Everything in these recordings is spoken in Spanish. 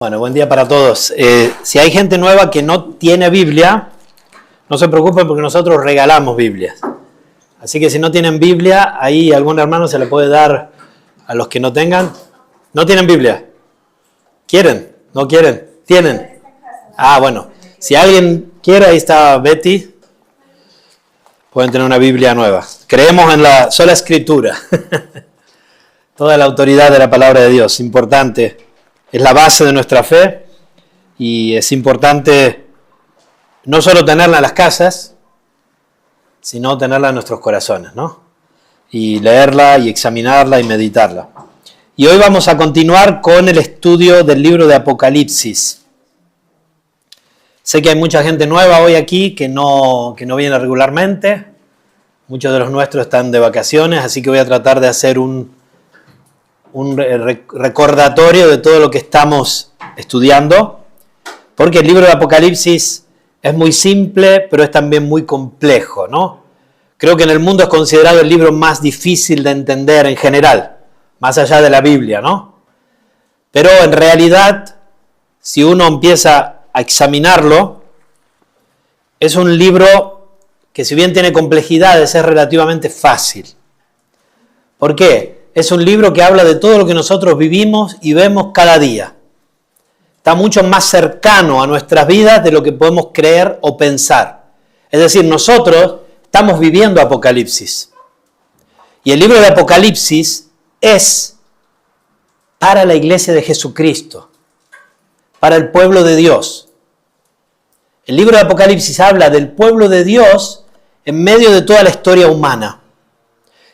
Bueno, buen día para todos. Si hay gente nueva que no tiene Biblia, no se preocupen porque nosotros regalamos Biblias. Así que si no tienen Biblia, ahí algún hermano se le puede dar a los que no tengan. ¿No tienen Biblia? ¿Quieren? ¿No quieren? ¿Tienen? Ah, bueno. Si alguien quiere, ahí está Betty. Pueden tener una Biblia nueva. Creemos en la sola Escritura. Toda la autoridad de la palabra de Dios, importante. Es la base de nuestra fe y es importante no solo tenerla en las casas, sino tenerla en nuestros corazones, ¿no? Y leerla y examinarla y meditarla. Y hoy vamos a continuar con el estudio del libro de Apocalipsis. Sé que hay mucha gente nueva hoy aquí que no viene regularmente. Muchos de los nuestros están de vacaciones, así que voy a tratar de hacer un recordatorio de todo lo que estamos estudiando, porque el libro de Apocalipsis es muy simple, pero es también muy complejo, ¿no? Creo que en el mundo es considerado el libro más difícil de entender en general, más allá de la Biblia, ¿no? Pero en realidad, si uno empieza a examinarlo, es un libro que, si bien tiene complejidades, es relativamente fácil. ¿Por qué? Es un libro que habla de todo lo que nosotros vivimos y vemos cada día. Está mucho más cercano a nuestras vidas de lo que podemos creer o pensar. Es decir, nosotros estamos viviendo Apocalipsis. Y el libro de Apocalipsis es para la iglesia de Jesucristo, para el pueblo de Dios. El libro de Apocalipsis habla del pueblo de Dios en medio de toda la historia humana.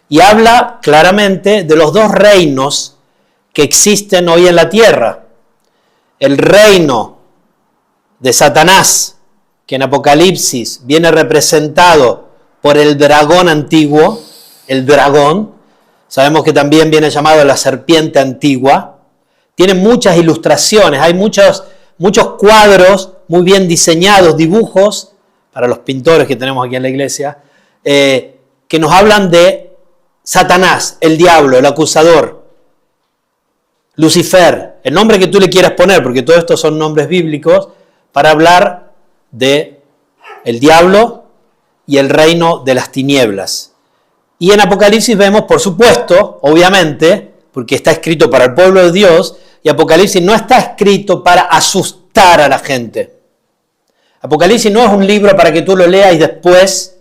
Y habla claramente de los dos reinos que existen hoy en la tierra. El reino de Satanás, que en Apocalipsis viene representado por el dragón antiguo, el dragón. Sabemos que también viene llamado la serpiente antigua. Tiene muchas ilustraciones, hay muchos cuadros muy bien diseñados, dibujos, para los pintores que tenemos aquí en la iglesia, que nos hablan de Satanás, el diablo, el acusador, Lucifer, el nombre que tú le quieras poner, porque todos estos son nombres bíblicos, para hablar de el diablo y el reino de las tinieblas. Y en Apocalipsis vemos, por supuesto, obviamente, porque está escrito para el pueblo de Dios, y Apocalipsis no está escrito para asustar a la gente. Apocalipsis no es un libro para que tú lo leas y después,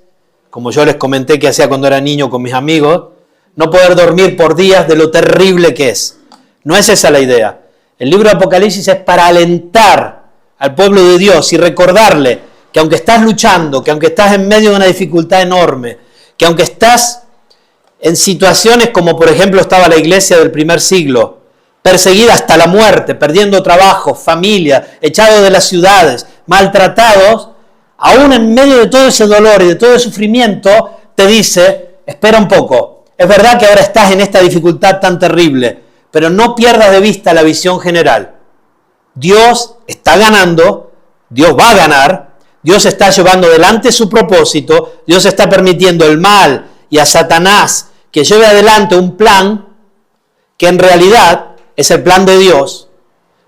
como yo les comenté que hacía cuando era niño con mis amigos, no poder dormir por días de lo terrible que es. No es esa la idea. El libro de Apocalipsis es para alentar al pueblo de Dios y recordarle que aunque estás luchando, que aunque estás en medio de una dificultad enorme, que aunque estás en situaciones como por ejemplo estaba la iglesia del primer siglo, perseguida hasta la muerte, perdiendo trabajo, familia, echados de las ciudades, maltratados, aún en medio de todo ese dolor y de todo ese sufrimiento, te dice, espera un poco. Es verdad que ahora estás en esta dificultad tan terrible, pero no pierdas de vista la visión general. Dios está ganando, Dios va a ganar, Dios está llevando adelante su propósito, Dios está permitiendo el mal y a Satanás que lleve adelante un plan que en realidad es el plan de Dios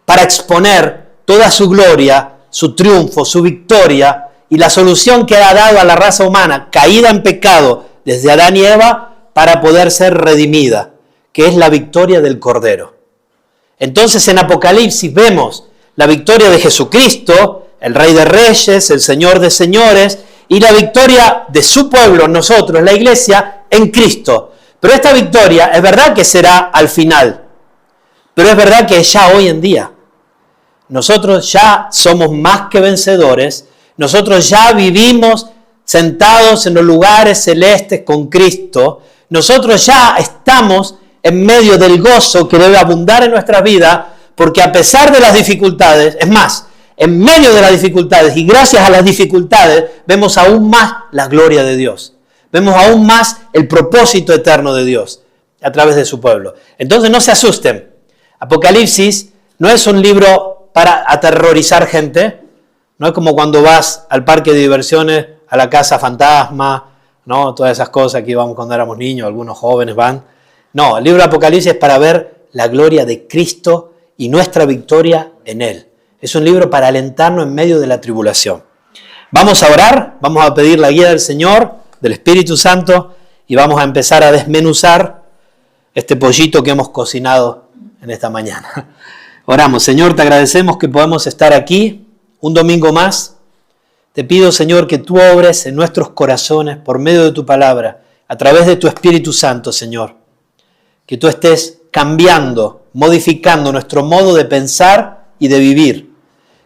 para exponer toda su gloria, su triunfo, su victoria y la solución que ha dado a la raza humana caída en pecado desde Adán y Eva para poder ser redimida, que es la victoria del Cordero. Entonces en Apocalipsis vemos la victoria de Jesucristo, el Rey de Reyes, el Señor de Señores, y la victoria de su pueblo, nosotros, la iglesia, en Cristo. Pero esta victoria es verdad que será al final, pero es verdad que es ya hoy en día. Nosotros ya somos más que vencedores, nosotros ya vivimos sentados en los lugares celestes con Cristo, nosotros ya estamos en medio del gozo que debe abundar en nuestra vida, porque a pesar de las dificultades, es más, en medio de las dificultades y gracias a las dificultades, vemos aún más la gloria de Dios. Vemos aún más el propósito eterno de Dios a través de su pueblo. Entonces no se asusten. Apocalipsis no es un libro para aterrorizar gente, no es como cuando vas al parque de diversiones, a la casa fantasma, ¿no? Todas esas cosas que íbamos cuando éramos niños, algunos jóvenes van. No, el libro de Apocalipsis es para ver la gloria de Cristo y nuestra victoria en Él. Es un libro para alentarnos en medio de la tribulación. Vamos a orar, vamos a pedir la guía del Señor, del Espíritu Santo, y vamos a empezar a desmenuzar este pollito que hemos cocinado en esta mañana. Oramos. Señor, te agradecemos que podamos estar aquí un domingo más. Te pido, Señor, que tú obres en nuestros corazones por medio de tu palabra, a través de tu Espíritu Santo, Señor. Que tú estés cambiando, modificando nuestro modo de pensar y de vivir.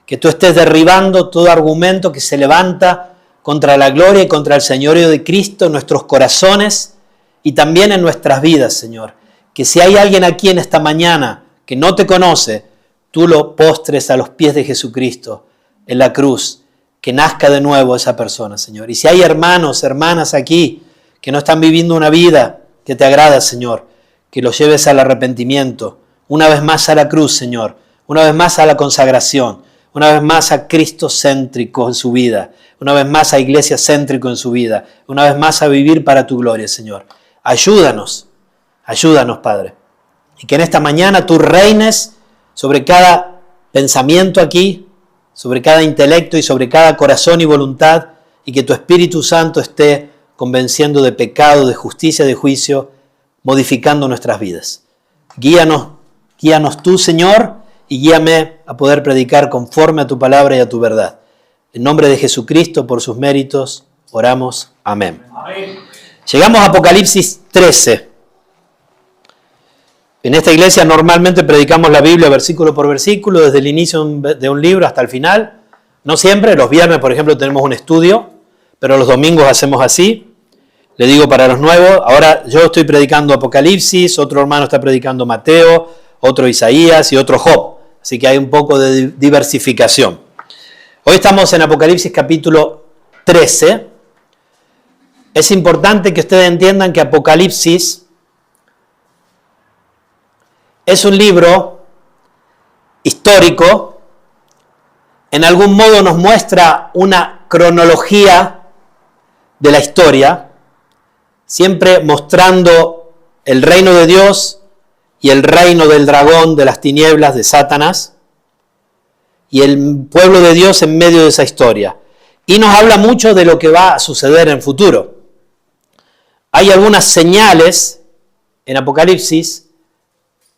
Que tú estés derribando todo argumento que se levanta contra la gloria y contra el señorío de Cristo en nuestros corazones y también en nuestras vidas, Señor. Que si hay alguien aquí en esta mañana que no te conoce, tú lo postres a los pies de Jesucristo en la cruz, que nazca de nuevo esa persona, Señor. Y si hay hermanos, hermanas aquí que no están viviendo una vida que te agrada, Señor, que los lleves al arrepentimiento, una vez más a la cruz, Señor, una vez más a la consagración, una vez más a Cristo céntrico en su vida, una vez más a iglesia céntrico en su vida, una vez más a vivir para tu gloria, Señor. Ayúdanos, Padre. Y que en esta mañana tú reines sobre cada pensamiento aquí, sobre cada intelecto y sobre cada corazón y voluntad, y que tu Espíritu Santo esté convenciendo de pecado, de justicia, de juicio, modificando nuestras vidas. Guíanos tú, Señor, y guíame a poder predicar conforme a tu palabra y a tu verdad. En nombre de Jesucristo, por sus méritos, oramos. Amén. Amén. Llegamos a Apocalipsis 13. En esta iglesia normalmente predicamos la Biblia versículo por versículo, desde el inicio de un libro hasta el final. No siempre, los viernes, por ejemplo, tenemos un estudio, pero los domingos hacemos así. Le digo para los nuevos, ahora yo estoy predicando Apocalipsis, otro hermano está predicando Mateo, otro Isaías y otro Job. Así que hay un poco de diversificación. Hoy estamos en Apocalipsis capítulo 13. Es importante que ustedes entiendan que Apocalipsis es un libro histórico. En algún modo nos muestra una cronología de la historia, siempre mostrando el reino de Dios y el reino del dragón, de las tinieblas, de Satanás, y el pueblo de Dios en medio de esa historia. Y nos habla mucho de lo que va a suceder en el futuro. Hay algunas señales en Apocalipsis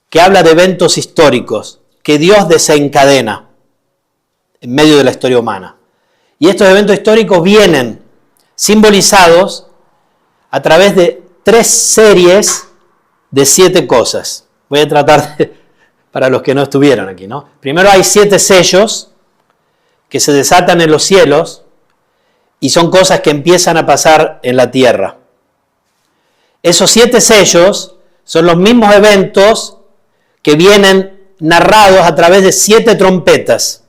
que habla de eventos históricos que Dios desencadena en medio de la historia humana. Y estos eventos históricos vienen simbolizados a través de 3 series de 7 cosas. Voy a tratar para los que no estuvieron aquí, ¿no? Primero hay 7 sellos que se desatan en los cielos y son cosas que empiezan a pasar en la tierra. Esos 7 sellos son los mismos eventos que vienen narrados a través de 7 trompetas.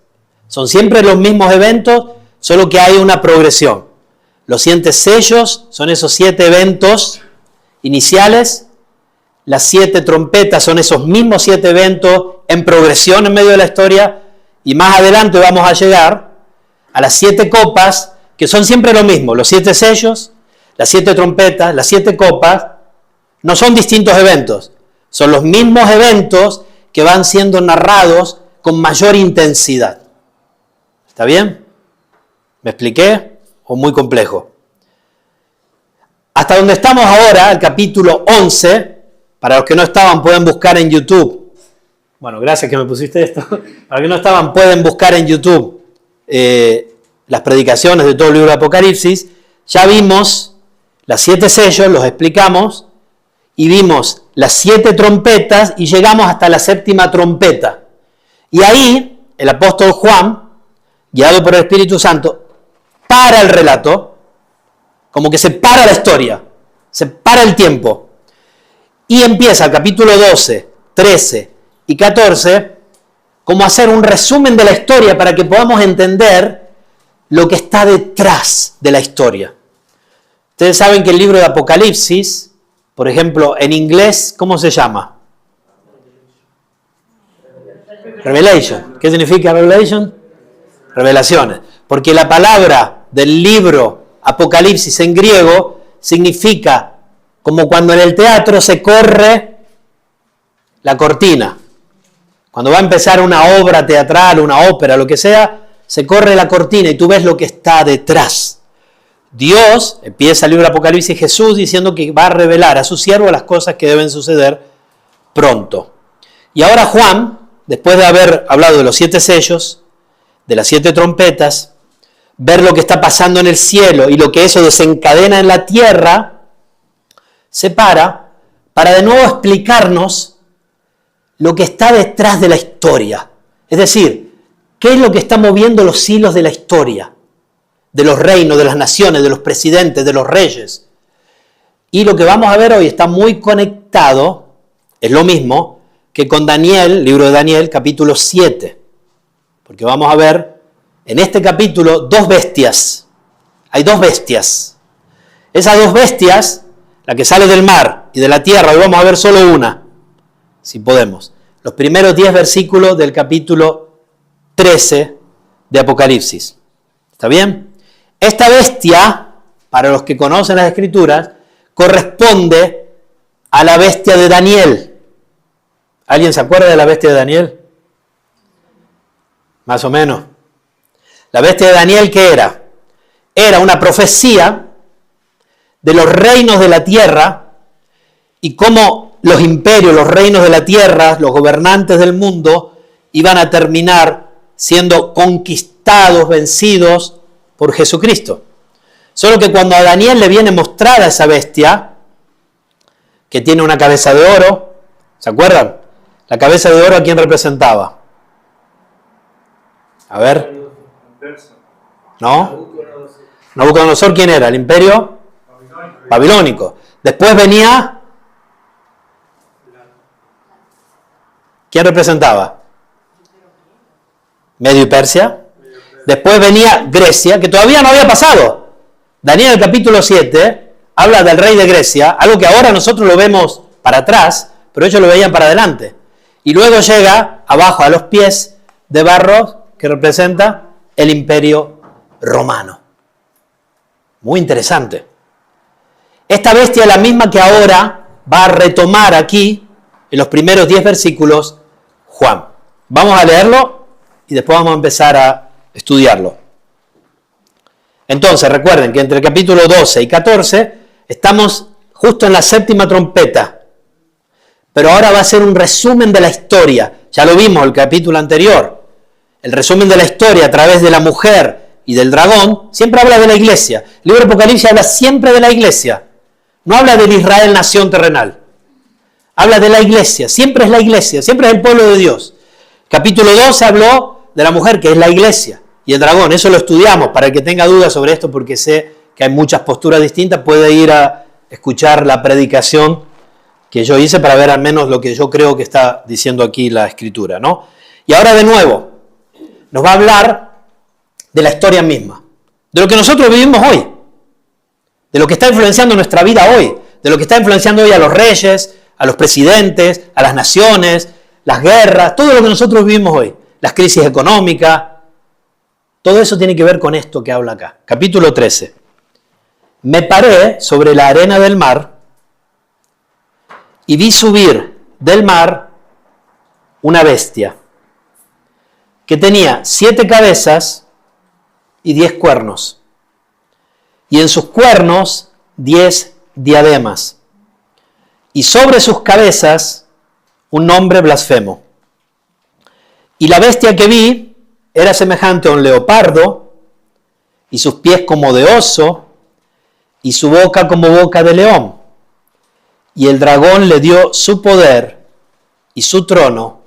Son siempre los mismos eventos, solo que hay una progresión. Los 7 sellos son esos 7 eventos iniciales. Las 7 trompetas son esos mismos 7 eventos en progresión en medio de la historia. Y más adelante vamos a llegar a las 7 copas, que son siempre lo mismo. Los 7 sellos, las 7 trompetas, las 7 copas, no son distintos eventos. Son los mismos eventos que van siendo narrados con mayor intensidad. ¿Está bien? ¿Me expliqué? ¿O muy complejo? Hasta donde estamos ahora, el capítulo 11, para los que no estaban pueden buscar en YouTube. Bueno, gracias que me pusiste esto. Para los que no estaban pueden buscar en YouTube las predicaciones de todo el libro de Apocalipsis. Ya vimos las 7 sellos, los explicamos, y vimos las 7 trompetas y llegamos hasta la 7ª trompeta. Y ahí el apóstol Juan, guiado por el Espíritu Santo, para el relato, como que se para la historia, se para el tiempo. Y empieza el capítulo 12, 13 y 14 como hacer un resumen de la historia para que podamos entender lo que está detrás de la historia. Ustedes saben que el libro de Apocalipsis, por ejemplo, en inglés, ¿cómo se llama? Revelation. ¿Qué significa Revelation? Revelaciones. Porque la palabra del libro Apocalipsis en griego significa como cuando en el teatro se corre la cortina. Cuando va a empezar una obra teatral, una ópera, lo que sea, se corre la cortina y tú ves lo que está detrás. Dios, empieza el libro de Apocalipsis, Jesús diciendo que va a revelar a su siervo las cosas que deben suceder pronto. Y ahora Juan, después de haber hablado de los 7 sellos, de las 7 trompetas, ver lo que está pasando en el cielo y lo que eso desencadena en la tierra, se para de nuevo explicarnos lo que está detrás de la historia. Es decir, ¿qué es lo que está moviendo los hilos de la historia? De los reinos, de las naciones, de los presidentes, de los reyes. Y lo que vamos a ver hoy está muy conectado, es lo mismo que con Daniel, libro de Daniel, capítulo 7. Porque vamos a ver en este capítulo 2 bestias. Hay 2 bestias. Esas 2 bestias, la que sale del mar y de la tierra, hoy vamos a ver solo una, si podemos. Los primeros 10 versículos del capítulo 13 de Apocalipsis. ¿Está bien? Esta bestia, para los que conocen las Escrituras, corresponde a la bestia de Daniel. ¿Alguien se acuerda de la bestia de Daniel? Más o menos. La bestia de Daniel, ¿qué era? Era una profecía de los reinos de la tierra y cómo los imperios, los reinos de la tierra, los gobernantes del mundo, iban a terminar siendo conquistados, vencidos por Jesucristo. Solo que cuando a Daniel le viene mostrada esa bestia, que tiene una cabeza de oro, ¿se acuerdan? La cabeza de oro, ¿a quién representaba? A ver. ¿No? Nabucodonosor, ¿quién era? ¿El imperio? Babilónico. Después venía... ¿Quién representaba? Medio y Persia. Después venía Grecia, que todavía no había pasado. Daniel, el capítulo 7, habla del rey de Grecia, algo que ahora nosotros lo vemos para atrás, pero ellos lo veían para adelante. Y luego llega abajo a los pies de barro, que representa el imperio romano. Muy interesante. Esta bestia es la misma que ahora va a retomar aquí, en los primeros 10 versículos, Juan. Vamos a leerlo y después vamos a empezar a estudiarlo. Entonces, recuerden que entre el capítulo 12 y 14 estamos justo en la 7ª trompeta. Pero ahora va a ser un resumen de la historia. Ya lo vimos el capítulo anterior. El resumen de la historia a través de la mujer y del dragón siempre habla de la iglesia. El libro de Apocalipsis habla siempre de la iglesia. No habla del Israel nación terrenal. Habla de la iglesia. Siempre es la iglesia. Siempre es el pueblo de Dios. Capítulo 12 habló de la mujer, que es la iglesia, y el dragón. Eso lo estudiamos. Para el que tenga dudas sobre esto, porque sé que hay muchas posturas distintas, puede ir a escuchar la predicación que yo hice para ver al menos lo que yo creo que está diciendo aquí la Escritura, ¿no? Y ahora de nuevo, nos va a hablar de la historia misma, de lo que nosotros vivimos hoy, de lo que está influenciando nuestra vida hoy, de lo que está influenciando hoy a los reyes, a los presidentes, a las naciones, las guerras, todo lo que nosotros vivimos hoy, las crisis económicas, todo eso tiene que ver con esto que habla acá. Capítulo 13. Me paré sobre la arena del mar y vi subir del mar una bestia que tenía 7 cabezas y 10 cuernos, y en sus cuernos 10 diademas, y sobre sus cabezas un nombre blasfemo. Y la bestia que vi era semejante a un leopardo, y sus pies como de oso, y su boca como boca de león. Y el dragón le dio su poder y su trono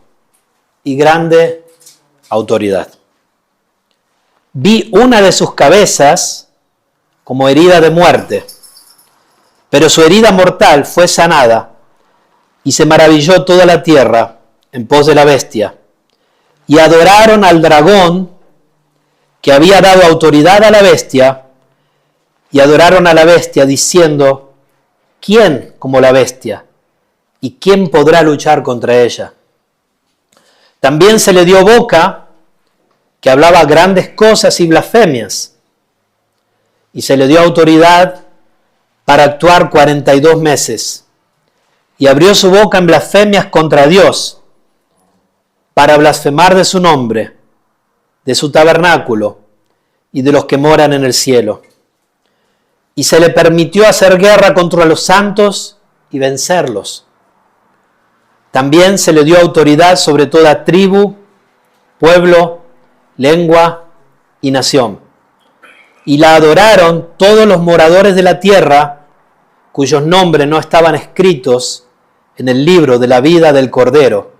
y grande autoridad. Vi una de sus cabezas como herida de muerte, pero su herida mortal fue sanada, y se maravilló toda la tierra en pos de la bestia, y adoraron al dragón que había dado autoridad a la bestia, y adoraron a la bestia diciendo: ¿quién como la bestia? ¿Y quién podrá luchar contra ella? También se le dio boca que hablaba grandes cosas y blasfemias, y se le dio autoridad para actuar 42 meses, y abrió su boca en blasfemias contra Dios, para blasfemar de su nombre, de su tabernáculo y de los que moran en el cielo. Y se le permitió hacer guerra contra los santos y vencerlos. También se le dio autoridad sobre toda tribu, pueblo, lengua y nación. Y la adoraron todos los moradores de la tierra, cuyos nombres no estaban escritos en el libro de la vida del Cordero,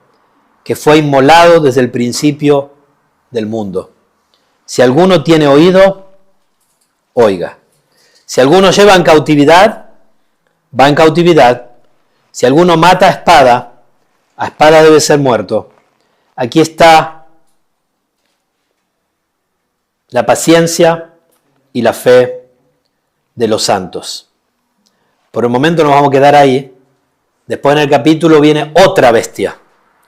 que fue inmolado desde el principio del mundo. Si alguno tiene oído, oiga. Si alguno lleva en cautividad, va en cautividad. Si alguno mata a espada debe ser muerto. Aquí está la paciencia y la fe de los santos. Por el momento nos vamos a quedar ahí. Después en el capítulo viene otra bestia.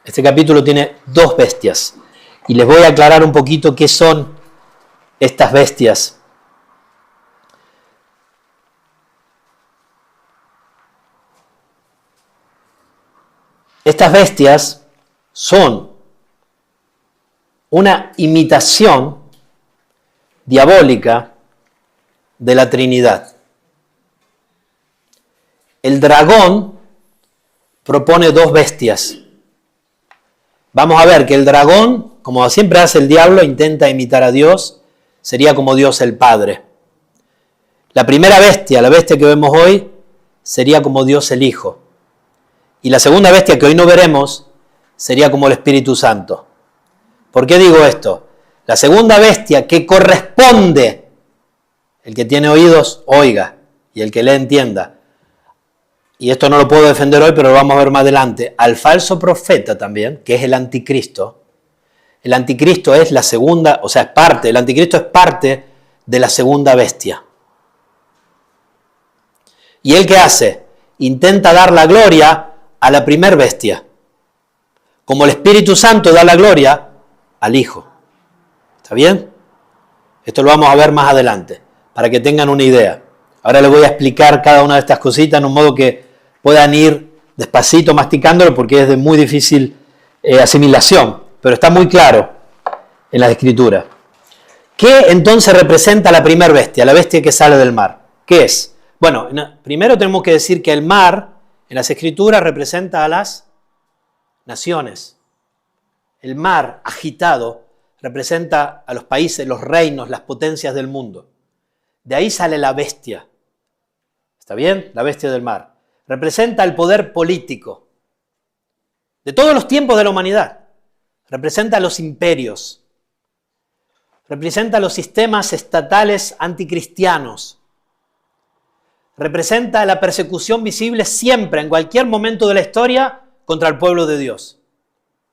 Este capítulo tiene 2 bestias. Y les voy a aclarar un poquito qué son estas bestias. Estas bestias son una imitación diabólica de la Trinidad. El dragón propone 2 bestias. Vamos a ver que el dragón, como siempre hace el diablo, intenta imitar a Dios, sería como Dios el Padre. La primera bestia, la bestia que vemos hoy, sería como Dios el Hijo. Y la segunda bestia que hoy no veremos, sería como el Espíritu Santo. ¿Por qué digo esto? La segunda bestia que corresponde, el que tiene oídos, oiga, y el que le entienda. Y esto no lo puedo defender hoy, pero lo vamos a ver más adelante. Al falso profeta también, que es el anticristo. El anticristo es la segunda, o sea, es parte, el anticristo es parte de la segunda bestia. ¿Y él qué hace? Intenta dar la gloria a la primer bestia. Como el Espíritu Santo da la gloria al Hijo. ¿Está bien? Esto lo vamos a ver más adelante, para que tengan una idea. Ahora les voy a explicar cada una de estas cositas en un modo que puedan ir despacito masticándolo, porque es de muy difícil asimilación, pero está muy claro en las Escrituras. ¿Qué entonces representa la primer bestia, la bestia que sale del mar? ¿Qué es? Bueno, primero tenemos que decir que el mar en las Escrituras representa a las naciones. El mar agitado representa a los países, los reinos, las potencias del mundo. De ahí sale la bestia. ¿Está bien? La bestia del mar. Representa el poder político de todos los tiempos de la humanidad. Representa a los imperios. Representa a los sistemas estatales anticristianos. Representa la persecución visible siempre, en cualquier momento de la historia, contra el pueblo de Dios.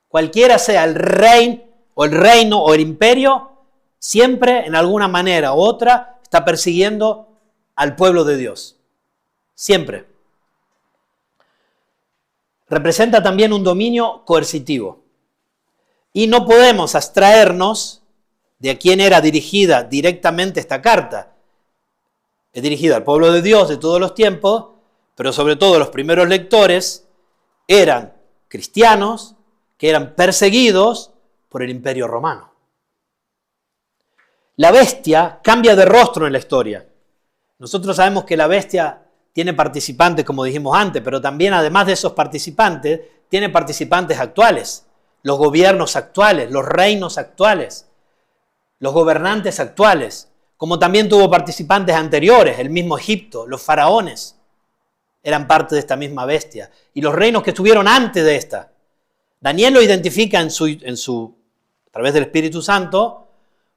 Cualquiera sea el rey, o el reino, o el imperio, siempre, en alguna manera u otra, está persiguiendo al pueblo de Dios. Siempre. Representa también un dominio coercitivo. Y no podemos abstraernos de a quién era dirigida directamente esta carta. Es dirigida al pueblo de Dios de todos los tiempos, pero sobre todo los primeros lectores eran cristianos que eran perseguidos por el Imperio Romano. La bestia cambia de rostro en la historia. Nosotros sabemos que la bestia tiene participantes, como dijimos antes, pero también, además de esos participantes, tiene participantes actuales, los gobiernos actuales, los reinos actuales, los gobernantes actuales, como también tuvo participantes anteriores, el mismo Egipto, los faraones eran parte de esta misma bestia, y los reinos que estuvieron antes de esta. Daniel lo identifica a través del Espíritu Santo,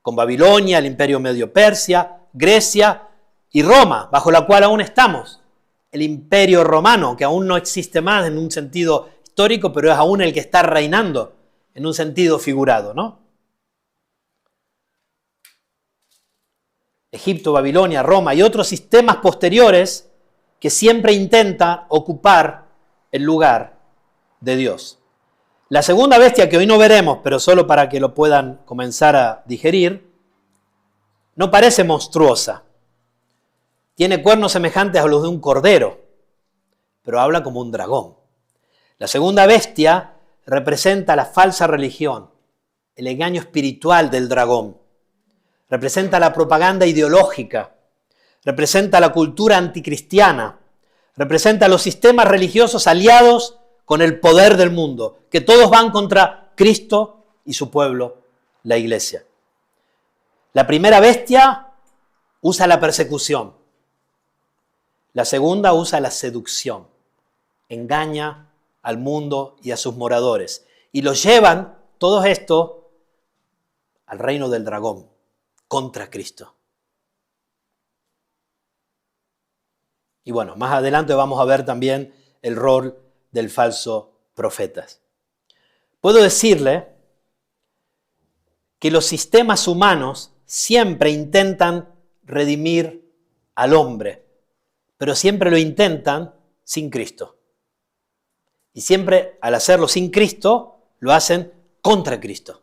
con Babilonia, el Imperio Medio Persia, Grecia y Roma, bajo la cual aún estamos. El Imperio Romano, que aún no existe más en un sentido histórico, pero es aún el que está reinando en un sentido figurado, ¿no? Egipto, Babilonia, Roma y otros sistemas posteriores que siempre intentan ocupar el lugar de Dios. La segunda bestia, que hoy no veremos, pero solo para que lo puedan comenzar a digerir, no parece monstruosa. Tiene cuernos semejantes a los de un cordero, pero habla como un dragón. La segunda bestia representa la falsa religión, el engaño espiritual del dragón. Representa la propaganda ideológica, representa la cultura anticristiana, representa los sistemas religiosos aliados con el poder del mundo, que todos van contra Cristo y su pueblo, la iglesia. La primera bestia usa la persecución. La segunda usa la seducción. Engaña al mundo y a sus moradores. Y los llevan, todos estos, al reino del dragón, contra Cristo. Y bueno, más adelante vamos a ver también el rol del falso profeta. Puedo decirle que los sistemas humanos siempre intentan redimir al hombre, pero siempre lo intentan sin Cristo. Y siempre al hacerlo sin Cristo, lo hacen contra Cristo.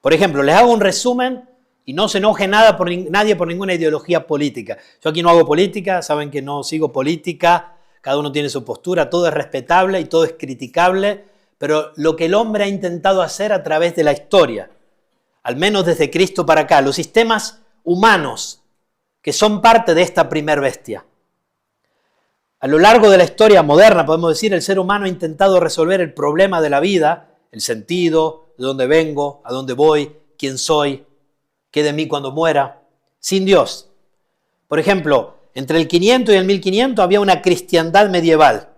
Por ejemplo, les hago un resumen y no se enoje nadie por ninguna ideología política. Yo aquí no hago política, saben que no sigo política, cada uno tiene su postura, todo es respetable y todo es criticable, pero lo que el hombre ha intentado hacer a través de la historia, al menos desde Cristo para acá, los sistemas humanos que son parte de esta primer bestia. A lo largo de la historia moderna, podemos decir, el ser humano ha intentado resolver el problema de la vida, el sentido, de dónde vengo, a dónde voy, quién soy, qué de mí cuando muera, sin Dios. Por ejemplo, entre el 500 y el 1500 había una cristiandad medieval,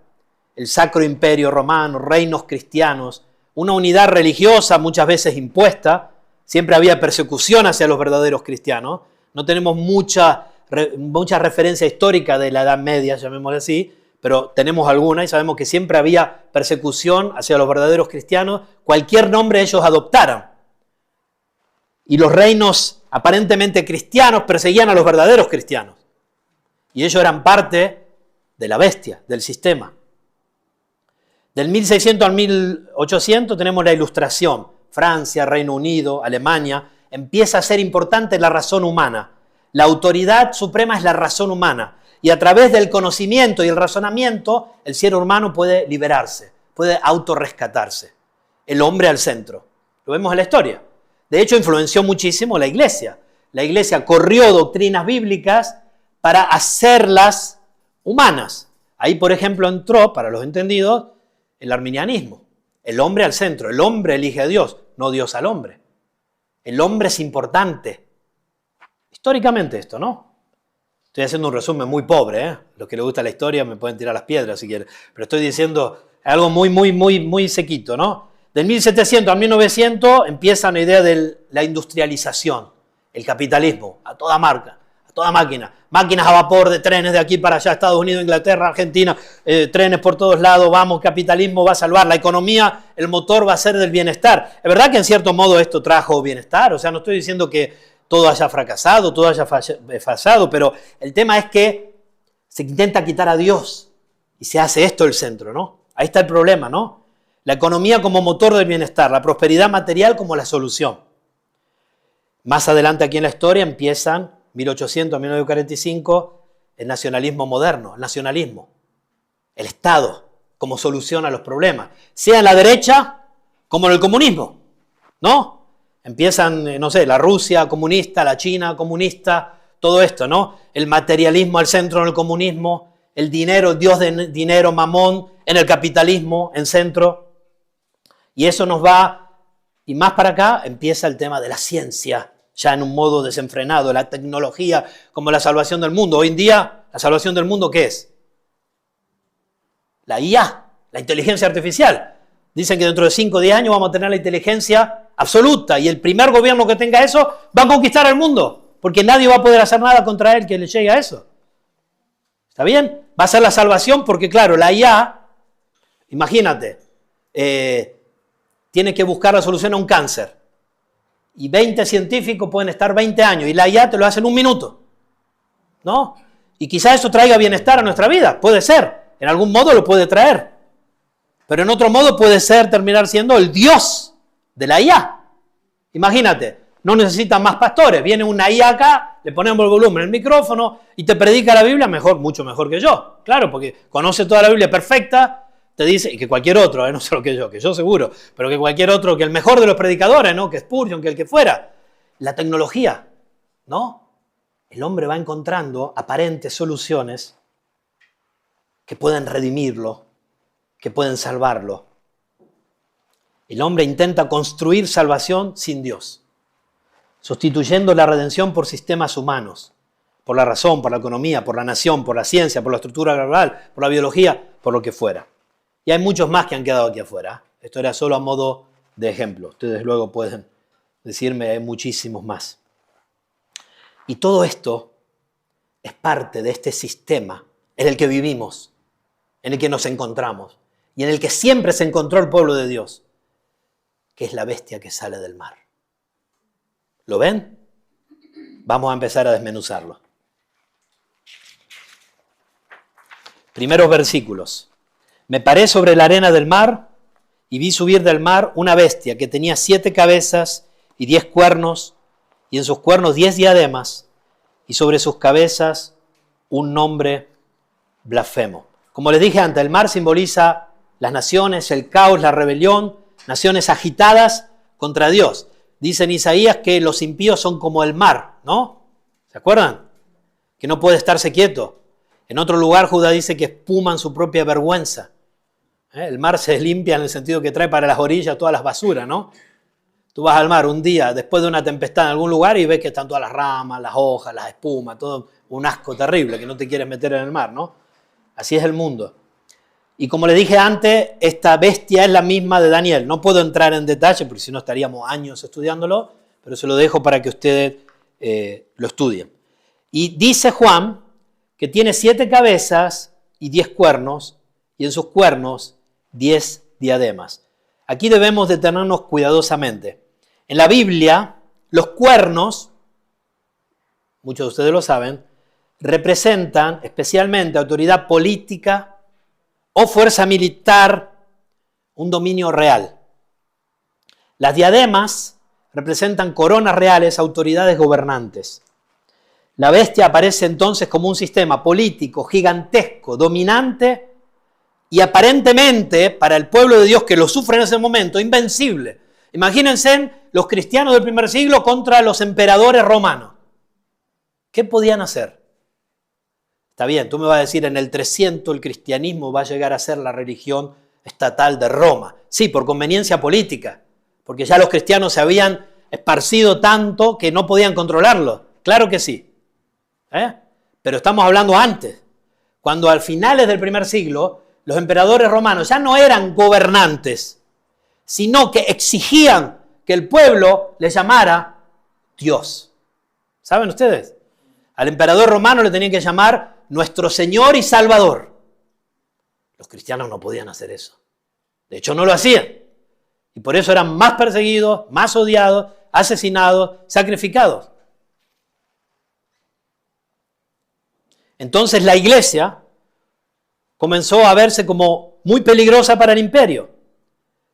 el Sacro Imperio Romano, reinos cristianos, una unidad religiosa muchas veces impuesta, siempre había persecución hacia los verdaderos cristianos, no tenemos mucha referencia histórica de la Edad Media, llamémosle así, pero tenemos alguna y sabemos que siempre había persecución hacia los verdaderos cristianos, cualquier nombre ellos adoptaran. Y los reinos aparentemente cristianos perseguían a los verdaderos cristianos. Y ellos eran parte de la bestia, del sistema. Del 1600 al 1800 tenemos la Ilustración. Francia, Reino Unido, Alemania, empieza a ser importante la razón humana. La autoridad suprema es la razón humana. Y a través del conocimiento y el razonamiento, el ser humano puede liberarse, puede autorrescatarse. El hombre al centro. Lo vemos en la historia. De hecho, influenció muchísimo la iglesia. La iglesia corrió doctrinas bíblicas para hacerlas humanas. Ahí, por ejemplo, entró, para los entendidos, el arminianismo. El hombre al centro. El hombre elige a Dios, no Dios al hombre. El hombre es importante. Históricamente esto, ¿no? Estoy haciendo un resumen muy pobre, ¿eh? Los que les gusta la historia me pueden tirar las piedras si quieren. Pero estoy diciendo algo muy sequito, ¿no? Del 1700 al 1900 empieza una idea de la industrialización, el capitalismo, a toda marca, a toda máquina. Máquinas a vapor de trenes de aquí para allá, Estados Unidos, Inglaterra, Argentina, trenes por todos lados, vamos, capitalismo va a salvar. La economía, el motor va a ser del bienestar. Es verdad que en cierto modo esto trajo bienestar, o sea, no estoy diciendo que todo haya fracasado, todo haya fallado, pero el tema es que se intenta quitar a Dios y se hace esto el centro, ¿no? Ahí está el problema, ¿no? La economía como motor del bienestar, la prosperidad material como la solución. Más adelante aquí en la historia empiezan, 1800 a 1945, el nacionalismo moderno, el nacionalismo, el Estado como solución a los problemas, sea en la derecha como en el comunismo, ¿no? Empiezan, no sé, la Rusia comunista, la China comunista, todo esto, ¿no? El materialismo al centro en el comunismo, el dinero, el dios de dinero, Mamón, en el capitalismo, en centro. Y eso nos va, y más para acá, empieza el tema de la ciencia, ya en un modo desenfrenado, la tecnología como la salvación del mundo. Hoy en día, ¿la salvación del mundo qué es? La IA, la inteligencia artificial. Dicen que dentro de 5 o 10 años vamos a tener la inteligencia absoluta y el primer gobierno que tenga eso va a conquistar el mundo, porque nadie va a poder hacer nada contra él que le llegue a eso. ¿Está bien? Va a ser la salvación porque, claro, la IA, imagínate, tiene que buscar la solución a un cáncer y 20 científicos pueden estar 20 años y la IA te lo hace en 1 minuto, ¿no? Y quizás eso traiga bienestar a nuestra vida, puede ser, en algún modo lo puede traer, pero en otro modo puede ser terminar siendo el Dios de la IA. Imagínate, no necesitan más pastores, viene una IA acá, le ponemos el volumen, el micrófono y te predica la Biblia mejor, mucho mejor que yo. Claro, porque conoce toda la Biblia perfecta, te dice, y que cualquier otro, no solo que yo seguro, pero que cualquier otro, que el mejor de los predicadores, ¿no? Que Spurgeon, que el que fuera, la tecnología, ¿no? El hombre va encontrando aparentes soluciones que pueden redimirlo, que pueden salvarlo. El hombre intenta construir salvación sin Dios, sustituyendo la redención por sistemas humanos, por la razón, por la economía, por la nación, por la ciencia, por la estructura global, por la biología, por lo que fuera. Y hay muchos más que han quedado aquí afuera. Esto era solo a modo de ejemplo. Ustedes luego pueden decirme, hay muchísimos más. Y todo esto es parte de este sistema en el que vivimos, en el que nos encontramos y en el que siempre se encontró el pueblo de Dios, que es la bestia que sale del mar. ¿Lo ven? Vamos a empezar a desmenuzarlo. Primeros versículos. Me paré sobre la arena del mar y vi subir del mar una bestia que tenía 7 cabezas y 10 cuernos, y en sus cuernos 10 diademas, y sobre sus cabezas un nombre blasfemo. Como les dije antes, el mar simboliza las naciones, el caos, la rebelión, naciones agitadas contra Dios. Dice en Isaías que los impíos son como el mar, ¿no? ¿Se acuerdan? Que no puede estarse quieto. En otro lugar Judá dice que espuman su propia vergüenza. El mar se limpia en el sentido que trae para las orillas todas las basuras, ¿no? Tú vas al mar un día después de una tempestad en algún lugar y ves que están todas las ramas, las hojas, las espumas, todo un asco terrible que no te quieres meter en el mar, ¿no? Así es el mundo. Y como le dije antes, esta bestia es la misma de Daniel. No puedo entrar en detalle porque si no estaríamos años estudiándolo, pero se lo dejo para que ustedes lo estudien. Y dice Juan que tiene 7 cabezas y 10 cuernos, y en sus cuernos 10 diademas. Aquí debemos detenernos cuidadosamente. En la Biblia, los cuernos, muchos de ustedes lo saben, representan especialmente autoridad política o fuerza militar, un dominio real. Las diademas representan coronas reales, autoridades gobernantes. La bestia aparece entonces como un sistema político gigantesco, dominante y aparentemente, para el pueblo de Dios que lo sufre en ese momento, invencible. Imagínense los cristianos del primer siglo contra los emperadores romanos. ¿Qué podían hacer? Está bien, tú me vas a decir, en el 300 el cristianismo va a llegar a ser la religión estatal de Roma. Sí, por conveniencia política, porque ya los cristianos se habían esparcido tanto que no podían controlarlo. Claro que sí. Pero estamos hablando antes, cuando al finales del primer siglo los emperadores romanos ya no eran gobernantes, sino que exigían que el pueblo le llamara Dios. ¿Saben ustedes? Al emperador romano le tenían que llamar nuestro Señor y Salvador. Los cristianos no podían hacer eso. De hecho, no lo hacían. Y por eso eran más perseguidos, más odiados, asesinados, sacrificados. Entonces la iglesia comenzó a verse como muy peligrosa para el imperio.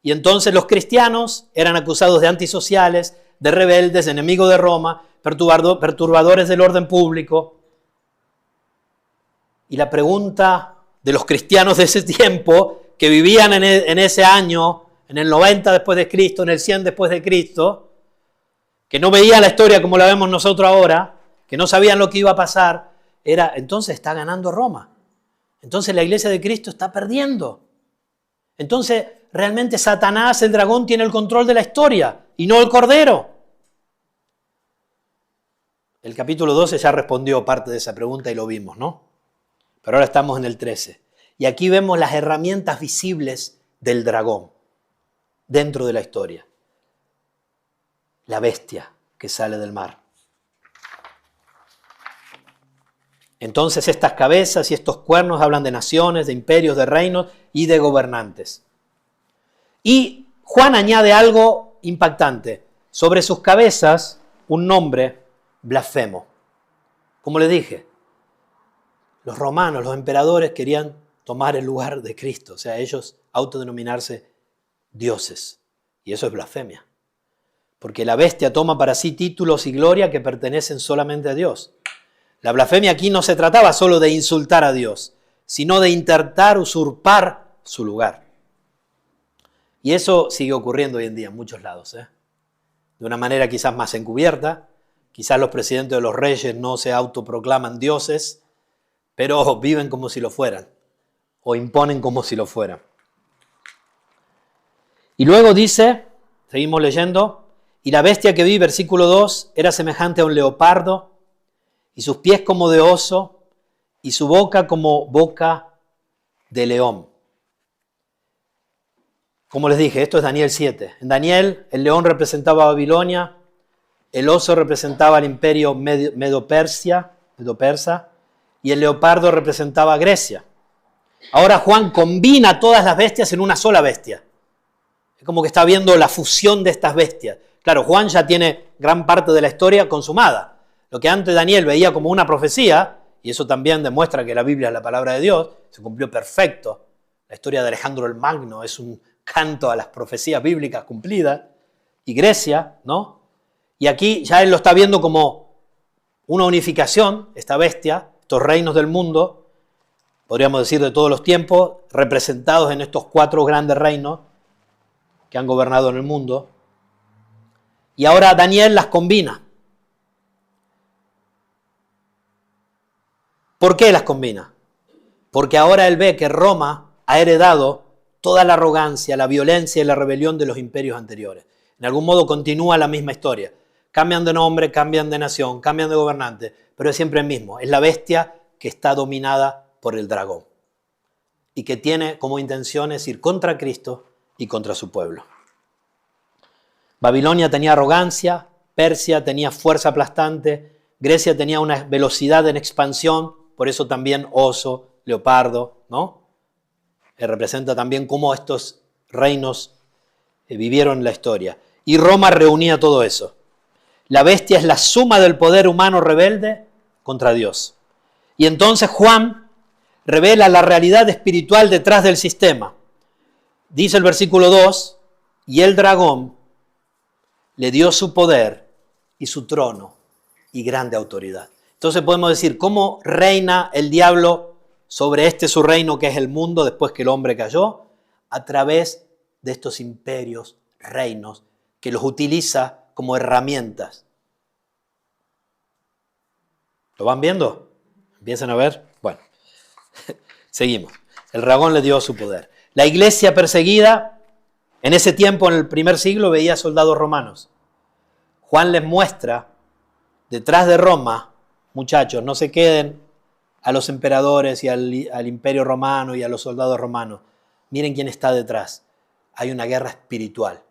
Y entonces los cristianos eran acusados de antisociales, de rebeldes, de enemigos de Roma, perturbadores del orden público. Y la pregunta de los cristianos de ese tiempo, que vivían en ese año, en el 90 después de Cristo, en el 100 después de Cristo, que no veían la historia como la vemos nosotros ahora, que no sabían lo que iba a pasar, era, entonces está ganando Roma. Entonces la iglesia de Cristo está perdiendo. Entonces realmente Satanás, el dragón, tiene el control de la historia y no el Cordero. El capítulo 12 ya respondió parte de esa pregunta y lo vimos, ¿no? Pero ahora estamos en el 13. Y aquí vemos las herramientas visibles del dragón dentro de la historia. La bestia que sale del mar. Entonces estas cabezas y estos cuernos hablan de naciones, de imperios, de reinos y de gobernantes. Y Juan añade algo impactante. Sobre sus cabezas un nombre blasfemo. Como les dije, los romanos, los emperadores querían tomar el lugar de Cristo. O sea, ellos autodenominarse dioses. Y eso es blasfemia. Porque la bestia toma para sí títulos y gloria que pertenecen solamente a Dios. La blasfemia aquí no se trataba solo de insultar a Dios, sino de intentar usurpar su lugar. Y eso sigue ocurriendo hoy en día en muchos lados, de una manera quizás más encubierta. Quizás los presidentes de los reyes no se autoproclaman dioses, pero viven como si lo fueran, o imponen como si lo fueran. Y luego dice, seguimos leyendo, y la bestia que vi, versículo 2, era semejante a un leopardo, y sus pies como de oso, y su boca como boca de león. Como les dije, esto es Daniel 7. En Daniel, el león representaba a Babilonia, el oso representaba al imperio medo-persa, y el leopardo representaba a Grecia. Ahora Juan combina todas las bestias en una sola bestia. Es como que está viendo la fusión de estas bestias. Claro, Juan ya tiene gran parte de la historia consumada. Lo que antes Daniel veía como una profecía, y eso también demuestra que la Biblia es la palabra de Dios, se cumplió perfecto. La historia de Alejandro el Magno es un canto a las profecías bíblicas cumplidas. Y Grecia, ¿no? Y aquí ya él lo está viendo como una unificación, esta bestia, estos reinos del mundo, podríamos decir de todos los tiempos, representados en estos 4 grandes reinos que han gobernado en el mundo. Y ahora Daniel las combina. ¿Por qué las combina? Porque ahora él ve que Roma ha heredado toda la arrogancia, la violencia y la rebelión de los imperios anteriores. En algún modo continúa la misma historia. Cambian de nombre, cambian de nación, cambian de gobernante, pero es siempre el mismo. Es la bestia que está dominada por el dragón y que tiene como intenciones ir contra Cristo y contra su pueblo. Babilonia tenía arrogancia, Persia tenía fuerza aplastante, Grecia tenía una velocidad en expansión, por eso también oso, leopardo, ¿no? Representa también cómo estos reinos vivieron la historia. Y Roma reunía todo eso. La bestia es la suma del poder humano rebelde contra Dios. Y entonces Juan revela la realidad espiritual detrás del sistema. Dice el versículo 2, y el dragón le dio su poder y su trono y grande autoridad. Entonces podemos decir, ¿cómo reina el diablo sobre su reino que es el mundo después que el hombre cayó? A través de estos imperios, reinos, que los utiliza como herramientas. ¿Lo van viendo? ¿Empiezan a ver? Bueno, seguimos. El dragón le dio su poder. La iglesia perseguida, en ese tiempo, en el primer siglo, veía soldados romanos. Juan les muestra, detrás de Roma, muchachos, no se queden a los emperadores y al imperio romano y a los soldados romanos. Miren quién está detrás. Hay una guerra espiritual,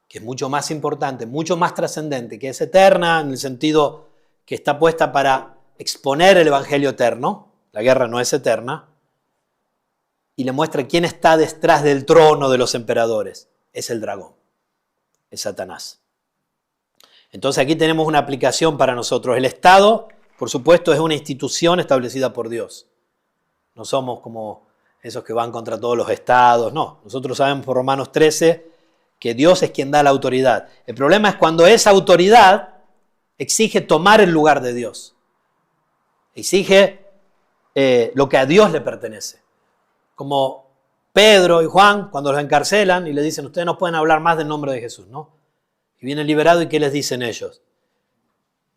que es mucho más importante, mucho más trascendente, que es eterna en el sentido que está puesta para exponer el evangelio eterno. La guerra no es eterna. Y le muestra quién está detrás del trono de los emperadores. Es el dragón, es Satanás. Entonces aquí tenemos una aplicación para nosotros. El Estado, por supuesto, es una institución establecida por Dios. No somos como esos que van contra todos los estados. No, nosotros sabemos por Romanos 13 que Dios es quien da la autoridad. El problema es cuando esa autoridad exige tomar el lugar de Dios. Exige lo que a Dios le pertenece. Como Pedro y Juan, cuando los encarcelan y le dicen, ustedes no pueden hablar más del nombre de Jesús, ¿no? Y viene liberado y ¿qué les dicen ellos?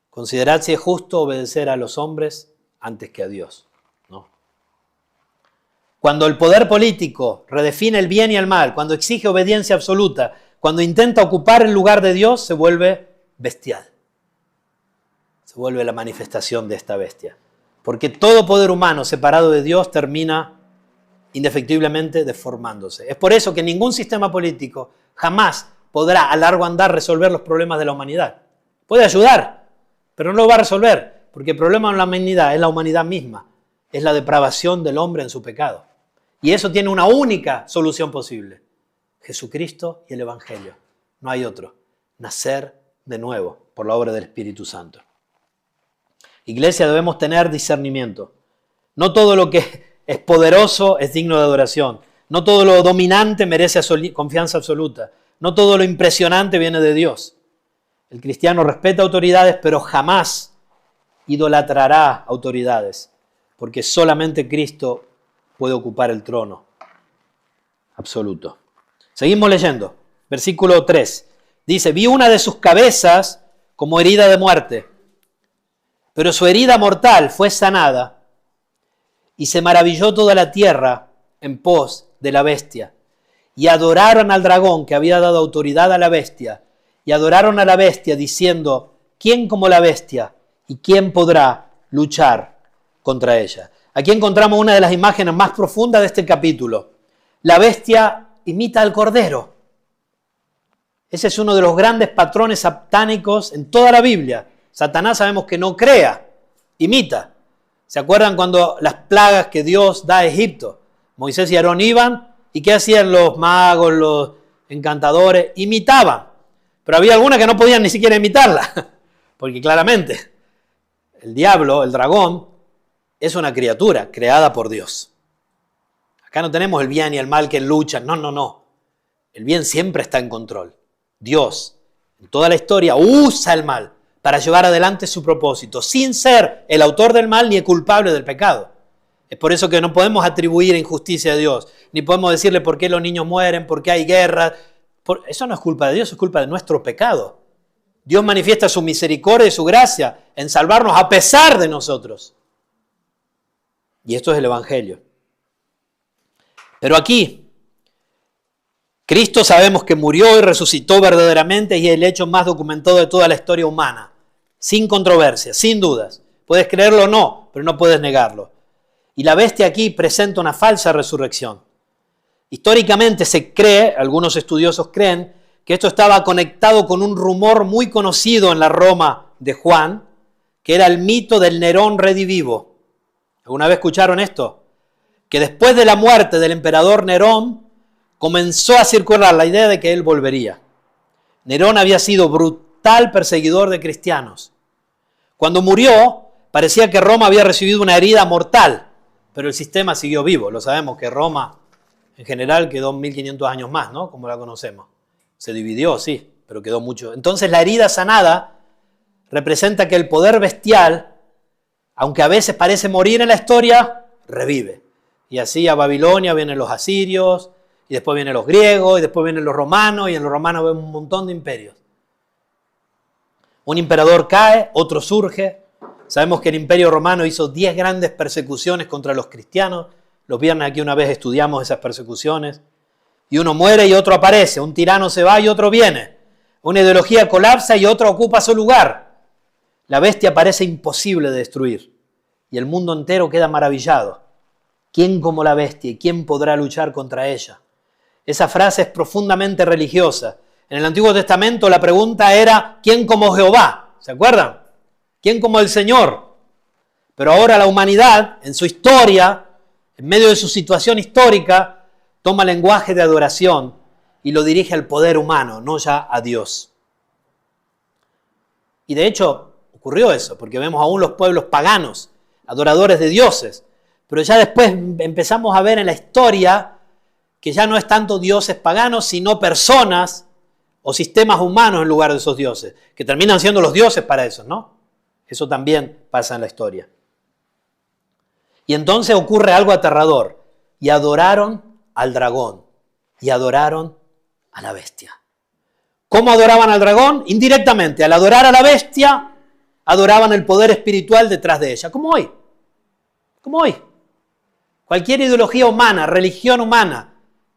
Considerad si es justo obedecer a los hombres antes que a Dios, ¿no? Cuando el poder político redefine el bien y el mal, cuando exige obediencia absoluta, cuando intenta ocupar el lugar de Dios, se vuelve bestial. Se vuelve la manifestación de esta bestia. Porque todo poder humano separado de Dios termina indefectiblemente deformándose. Es por eso que ningún sistema político jamás podrá a largo andar resolver los problemas de la humanidad. Puede ayudar, pero no lo va a resolver, porque el problema de la humanidad es la humanidad misma, es la depravación del hombre en su pecado. Y eso tiene una única solución posible: Jesucristo y el Evangelio. No hay otro. Nacer de nuevo por la obra del Espíritu Santo. Iglesia, debemos tener discernimiento. No todo lo que es poderoso es digno de adoración. No todo lo dominante merece confianza absoluta. No todo lo impresionante viene de Dios. El cristiano respeta autoridades, pero jamás idolatrará autoridades, porque solamente Cristo puede ocupar el trono absoluto. Seguimos leyendo. Versículo 3. Dice, vi una de sus cabezas como herida de muerte, pero su herida mortal fue sanada y se maravilló toda la tierra en pos de la bestia. Y adoraron al dragón que había dado autoridad a la bestia. Y adoraron a la bestia diciendo, ¿quién como la bestia? ¿Y quién podrá luchar contra ella? Aquí encontramos una de las imágenes más profundas de este capítulo. La bestia imita al cordero. Ese es uno de los grandes patrones satánicos en toda la Biblia. Satanás sabemos que no crea, imita. ¿Se acuerdan cuando las plagas que Dios da a Egipto? Moisés y Aarón iban, ¿y qué hacían los magos, los encantadores? Imitaban. Pero había algunas que no podían ni siquiera imitarla, porque claramente el diablo, el dragón, es una criatura creada por Dios. Acá no tenemos el bien y el mal que luchan, no. El bien siempre está en control. Dios, en toda la historia, usa el mal para llevar adelante su propósito, sin ser el autor del mal ni el culpable del pecado. Es por eso que no podemos atribuir injusticia a Dios, ni podemos decirle por qué los niños mueren, por qué hay guerra. Eso no es culpa de Dios, es culpa de nuestro pecado. Dios manifiesta su misericordia y su gracia en salvarnos a pesar de nosotros. Y esto es el Evangelio. Pero aquí, Cristo sabemos que murió y resucitó verdaderamente y es el hecho más documentado de toda la historia humana. Sin controversia, sin dudas. Puedes creerlo o no, pero no puedes negarlo. Y la bestia aquí presenta una falsa resurrección. Históricamente se cree, algunos estudiosos creen, que esto estaba conectado con un rumor muy conocido en la Roma de Juan, que era el mito del Nerón redivivo. ¿Alguna vez escucharon esto? Que después de la muerte del emperador Nerón, comenzó a circular la idea de que él volvería. Nerón había sido brutal perseguidor de cristianos. Cuando murió, parecía que Roma había recibido una herida mortal, pero el sistema siguió vivo. Lo sabemos que Roma en general quedó 1500 años más, ¿no? Como la conocemos. Se dividió, sí, pero quedó mucho. Entonces la herida sanada representa que el poder bestial, aunque a veces parece morir en la historia, revive. Y así a Babilonia vienen los asirios, y después vienen los griegos, y después vienen los romanos, y en los romanos vemos un montón de imperios. Un emperador cae, otro surge. Sabemos que el imperio romano hizo 10 grandes persecuciones contra los cristianos. Los viernes aquí una vez estudiamos esas persecuciones. Y uno muere y otro aparece. Un tirano se va y otro viene. Una ideología colapsa y otra ocupa su lugar. La bestia parece imposible de destruir. Y el mundo entero queda maravillado. ¿Quién como la bestia y quién podrá luchar contra ella? Esa frase es profundamente religiosa. En el Antiguo Testamento la pregunta era ¿quién como Jehová? ¿Se acuerdan? ¿Quién como el Señor? Pero ahora la humanidad, en su historia, en medio de su situación histórica, toma lenguaje de adoración y lo dirige al poder humano, no ya a Dios. Y de hecho ocurrió eso, porque vemos aún los pueblos paganos, adoradores de dioses, pero ya después empezamos a ver en la historia que ya no es tanto dioses paganos, sino personas o sistemas humanos en lugar de esos dioses, que terminan siendo los dioses para eso, ¿no? Eso también pasa en la historia. Y entonces ocurre algo aterrador. Y adoraron al dragón. Y adoraron a la bestia. ¿Cómo adoraban al dragón? Indirectamente. Al adorar a la bestia, adoraban el poder espiritual detrás de ella. Como hoy. Como hoy. Cualquier ideología humana, religión humana,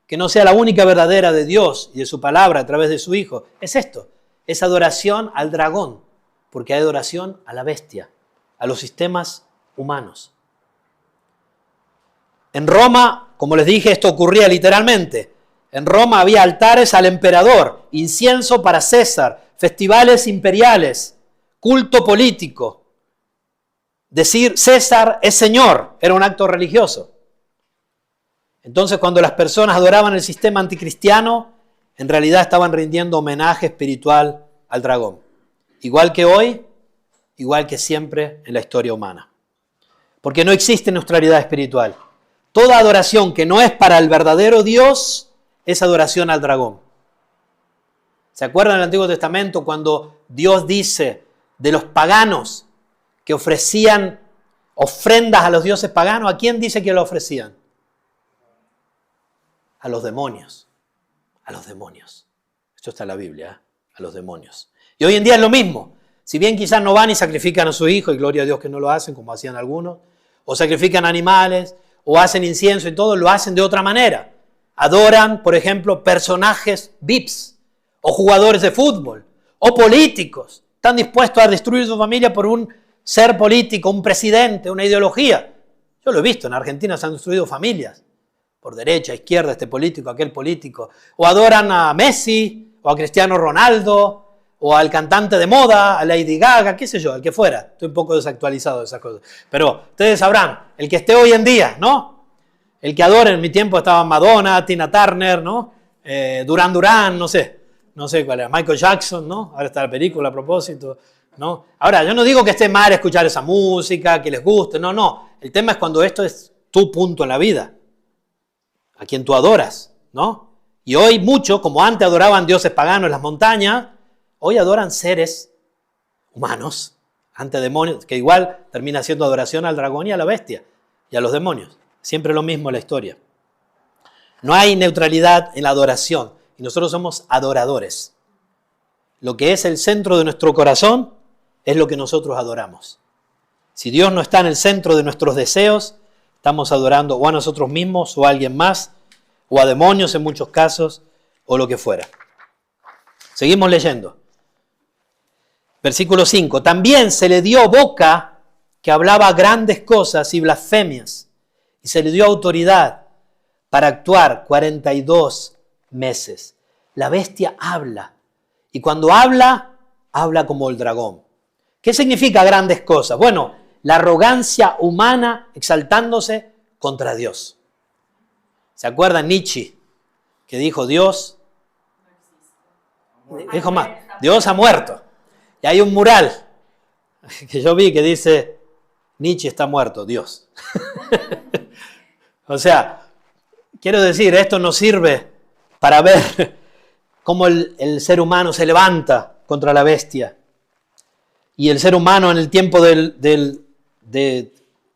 que no sea la única verdadera de Dios y de su palabra a través de su Hijo, es esto. Es adoración al dragón. Porque hay adoración a la bestia, a los sistemas humanos. En Roma, como les dije, esto ocurría literalmente. En Roma había altares al emperador, incienso para César, festivales imperiales, culto político. Decir César es Señor era un acto religioso. Entonces, cuando las personas adoraban el sistema anticristiano, en realidad estaban rindiendo homenaje espiritual al dragón. Igual que hoy, igual que siempre en la historia humana. Porque no existe neutralidad espiritual. Toda adoración que no es para el verdadero Dios es adoración al dragón. ¿Se acuerdan del Antiguo Testamento cuando Dios dice de los paganos que ofrecían ofrendas a los dioses paganos? ¿A quién dice que lo ofrecían? A los demonios. A los demonios. Esto está en la Biblia, a los demonios. Y hoy en día es lo mismo. Si bien quizás no van y sacrifican a su hijo, y gloria a Dios que no lo hacen, como hacían algunos, o sacrifican animales, o hacen incienso y todo, lo hacen de otra manera. Adoran, por ejemplo, personajes VIPs, o jugadores de fútbol, o políticos. Están dispuestos a destruir su familia por un ser político, un presidente, una ideología. Yo lo he visto, en Argentina se han destruido familias, por derecha, izquierda, este político, aquel político. O adoran a Messi, o a Cristiano Ronaldo, o al cantante de moda, a Lady Gaga, qué sé yo, el que fuera. Estoy un poco desactualizado de esas cosas. Pero ustedes sabrán, el que esté hoy en día, ¿no? El que adora, en mi tiempo estaba Madonna, Tina Turner, ¿no? Duran Duran, no sé cuál era, Michael Jackson, ¿no? Ahora está la película a propósito, ¿no? Ahora, yo no digo que esté mal escuchar esa música, que les guste, no. El tema es cuando esto es tu punto en la vida, a quien tú adoras, ¿no? Y hoy muchos, como antes adoraban dioses paganos en las montañas, hoy adoran seres humanos, ante demonios, que igual termina siendo adoración al dragón y a la bestia, y a los demonios. Siempre lo mismo en la historia. No hay neutralidad en la adoración, y nosotros somos adoradores. Lo que es el centro de nuestro corazón es lo que nosotros adoramos. Si Dios no está en el centro de nuestros deseos, estamos adorando o a nosotros mismos o a alguien más, o a demonios en muchos casos, o lo que fuera. Seguimos leyendo. Versículo 5. También se le dio boca que hablaba grandes cosas y blasfemias, y se le dio autoridad para actuar 42 meses. La bestia habla, y cuando habla, habla como el dragón. ¿Qué significa grandes cosas? Bueno, la arrogancia humana exaltándose contra Dios. ¿Se acuerdan Nietzsche que dijo Dios? Dijo más, Dios ha muerto. Y hay un mural que yo vi que dice, Nietzsche está muerto, Dios. O sea, quiero decir, esto nos sirve para ver cómo el ser humano se levanta contra la bestia. Y el ser humano en el tiempo de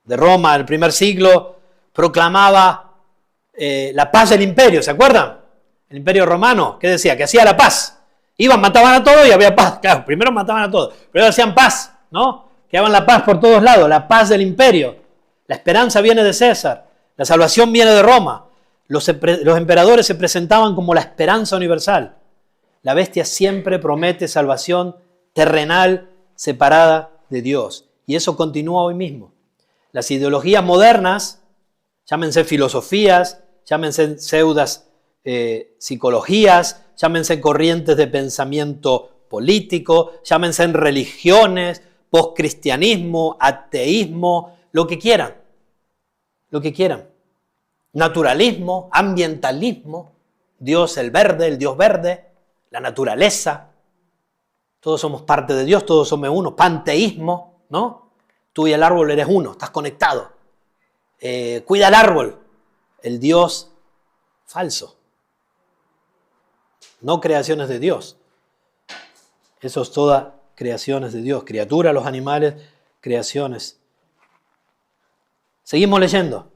Roma, el primer siglo, proclamaba la paz del imperio, ¿se acuerdan? El imperio romano, ¿qué decía? Que hacía la paz. Iban, mataban a todos y había paz. Claro, primero mataban a todos, pero hacían paz, ¿no? Que daban la paz por todos lados, la paz del imperio. La esperanza viene de César, la salvación viene de Roma. Los emperadores se presentaban como la esperanza universal. La bestia siempre promete salvación terrenal separada de Dios. Y eso continúa hoy mismo. Las ideologías modernas, llámense filosofías, llámense pseudas psicologías, llámense corrientes de pensamiento político, llámense religiones, poscristianismo, ateísmo, lo que quieran. Lo que quieran. Naturalismo, ambientalismo, Dios el verde, el Dios verde, la naturaleza. Todos somos parte de Dios, todos somos uno. Panteísmo, ¿no? Tú y el árbol eres uno, estás conectado. Cuida el árbol. El Dios falso. No creaciones de Dios. Eso es toda creaciones de Dios. Criaturas, los animales, creaciones. Seguimos leyendo.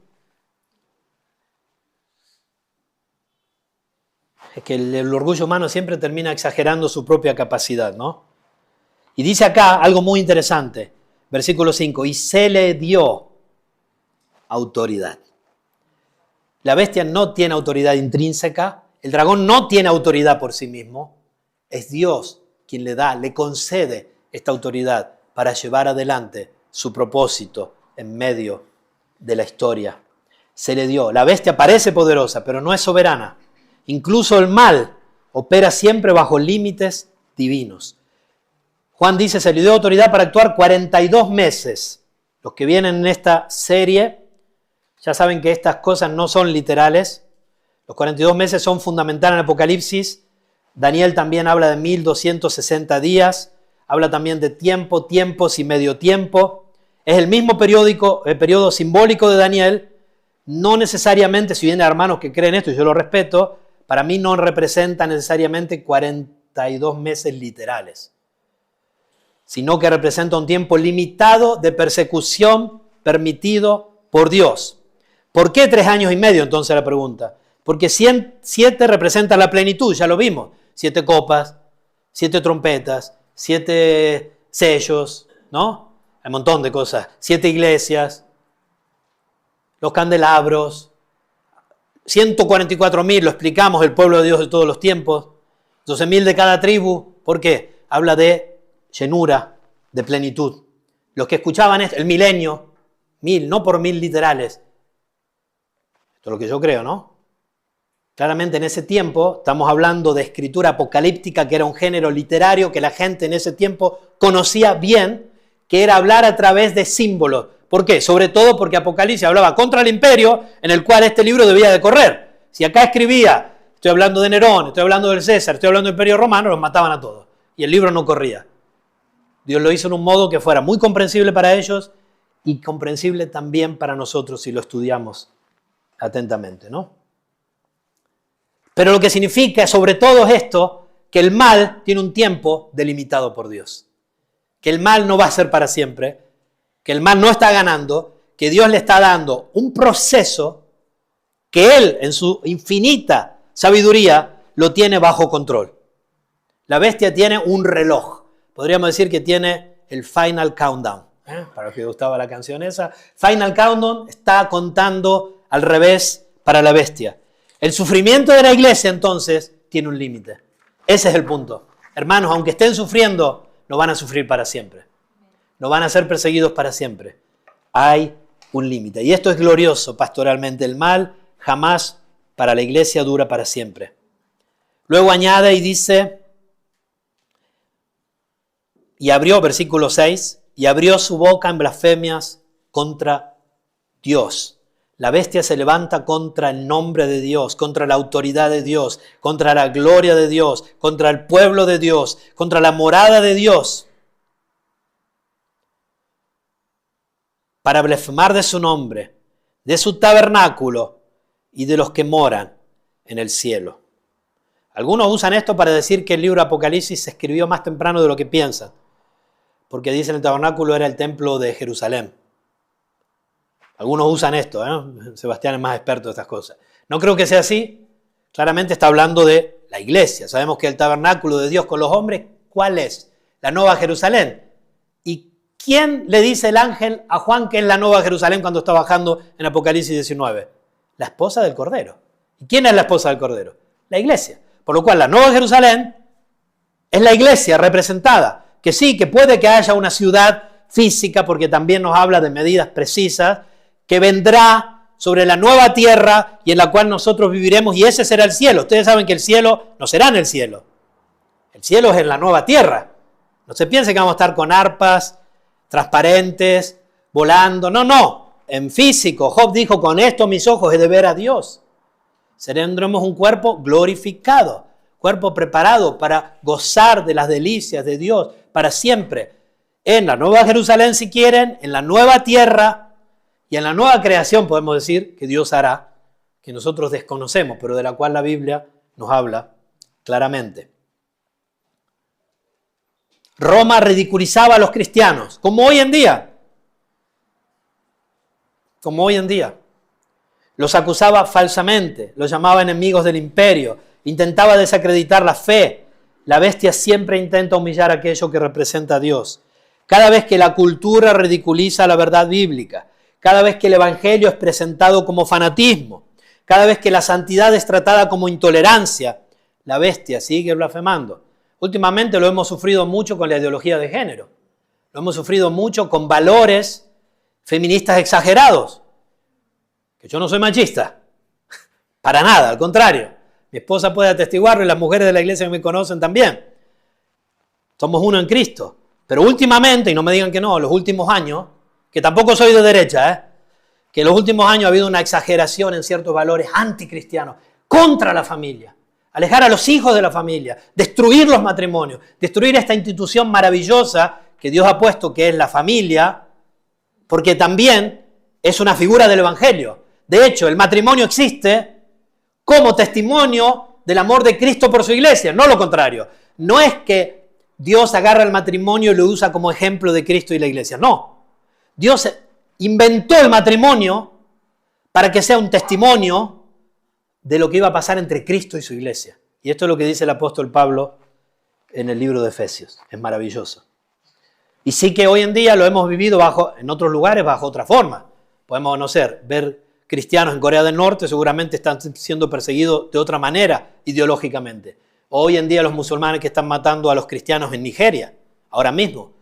Es que el orgullo humano siempre termina exagerando su propia capacidad, ¿no? Y dice acá algo muy interesante. Versículo 5. Y se le dio autoridad. La bestia no tiene autoridad intrínseca. El dragón no tiene autoridad por sí mismo. Es Dios quien le da, le concede esta autoridad para llevar adelante su propósito en medio de la historia. Se le dio. La bestia parece poderosa, pero no es soberana. Incluso el mal opera siempre bajo límites divinos. Juan dice, se le dio autoridad para actuar 42 meses. Los que vienen en esta serie ya saben que estas cosas no son literales. Los 42 meses son fundamentales en Apocalipsis. Daniel también habla de 1260 días. Habla también de tiempo, tiempos y medio tiempo. Es el mismo periodo simbólico de Daniel. No necesariamente, si bien hay hermanos que creen esto y yo lo respeto, para mí no representa necesariamente 42 meses literales, sino que representa un tiempo limitado de persecución permitido por Dios. ¿Por qué 3 años y medio? Entonces la pregunta. Porque 7 representa la plenitud, ya lo vimos. 7 copas, 7 trompetas, 7 sellos, ¿no? Hay un montón de cosas. 7 iglesias, los candelabros, 144.000, lo explicamos, el pueblo de Dios de todos los tiempos, 12.000 de cada tribu. ¿Por qué? Habla de llenura, de plenitud. Los que escuchaban esto, el milenio, 1000, no por 1000 literales. Esto es lo que yo creo, ¿no? Claramente en ese tiempo estamos hablando de escritura apocalíptica, que era un género literario que la gente en ese tiempo conocía bien, que era hablar a través de símbolos. ¿Por qué? Sobre todo porque Apocalipsis hablaba contra el imperio en el cual este libro debía de correr. Si acá escribía, estoy hablando de Nerón, estoy hablando del César, estoy hablando del imperio romano, los mataban a todos. Y el libro no corría. Dios lo hizo en un modo que fuera muy comprensible para ellos y comprensible también para nosotros si lo estudiamos atentamente, ¿no? Pero lo que significa sobre todo es esto, que el mal tiene un tiempo delimitado por Dios. Que el mal no va a ser para siempre, que el mal no está ganando, que Dios le está dando un proceso que Él, en su infinita sabiduría, lo tiene bajo control. La bestia tiene un reloj. Podríamos decir que tiene el Final Countdown. Para los que gustaba la canción esa. Final Countdown está contando al revés para la bestia. El sufrimiento de la iglesia, entonces, tiene un límite. Ese es el punto. Hermanos, aunque estén sufriendo, no van a sufrir para siempre. No van a ser perseguidos para siempre. Hay un límite. Y esto es glorioso pastoralmente. El mal jamás para la iglesia dura para siempre. Luego añade y dice, y abrió, versículo 6, y abrió su boca en blasfemias contra Dios. La bestia se levanta contra el nombre de Dios, contra la autoridad de Dios, contra la gloria de Dios, contra el pueblo de Dios, contra la morada de Dios, para blasfemar de su nombre, de su tabernáculo y de los que moran en el cielo. Algunos usan esto para decir que el libro Apocalipsis se escribió más temprano de lo que piensan, porque dicen el tabernáculo era el templo de Jerusalén. Algunos usan esto, Sebastián es más experto de estas cosas. No creo que sea así. Claramente está hablando de la iglesia. Sabemos que el tabernáculo de Dios con los hombres, ¿cuál es? La Nueva Jerusalén. ¿Y quién le dice el ángel a Juan que es la Nueva Jerusalén cuando está bajando en Apocalipsis 19? La esposa del Cordero. ¿Y quién es la esposa del Cordero? La iglesia. Por lo cual la Nueva Jerusalén es la iglesia representada. Que sí, que puede que haya una ciudad física, porque también nos habla de medidas precisas, que vendrá sobre la nueva tierra y en la cual nosotros viviremos, y ese será el cielo. Ustedes saben que el cielo no será en el cielo. El cielo es en la nueva tierra. No se piense que vamos a estar con arpas transparentes, volando. No. En físico, Job dijo, con esto mis ojos he de ver a Dios. Tendremos un cuerpo glorificado, cuerpo preparado para gozar de las delicias de Dios para siempre. En la nueva Jerusalén, si quieren, en la nueva tierra, y en la nueva creación podemos decir que Dios hará, que nosotros desconocemos, pero de la cual la Biblia nos habla claramente. Roma ridiculizaba a los cristianos, como hoy en día. Como hoy en día. Los acusaba falsamente, los llamaba enemigos del imperio, intentaba desacreditar la fe. La bestia siempre intenta humillar aquello que representa a Dios. Cada vez que la cultura ridiculiza la verdad bíblica, cada vez que el evangelio es presentado como fanatismo, cada vez que la santidad es tratada como intolerancia, la bestia sigue blasfemando. Últimamente lo hemos sufrido mucho con la ideología de género. Lo hemos sufrido mucho con valores feministas exagerados. Que yo no soy machista. Para nada, al contrario. Mi esposa puede atestiguarlo y las mujeres de la iglesia que me conocen también. Somos uno en Cristo. Pero últimamente, y no me digan que no, los últimos años, que tampoco soy de derecha, que en los últimos años ha habido una exageración en ciertos valores anticristianos, contra la familia, alejar a los hijos de la familia, destruir los matrimonios, destruir esta institución maravillosa que Dios ha puesto, que es la familia, porque también es una figura del evangelio. De hecho, el matrimonio existe como testimonio del amor de Cristo por su iglesia, no lo contrario. No es que Dios agarra el matrimonio y lo usa como ejemplo de Cristo y la iglesia, no. Dios inventó el matrimonio para que sea un testimonio de lo que iba a pasar entre Cristo y su iglesia. Y esto es lo que dice el apóstol Pablo en el libro de Efesios. Es maravilloso. Y sí que hoy en día lo hemos vivido en otros lugares bajo otra forma. Podemos, no sé, ver cristianos en Corea del Norte, seguramente están siendo perseguidos de otra manera ideológicamente. Hoy en día los musulmanes que están matando a los cristianos en Nigeria, ahora mismo,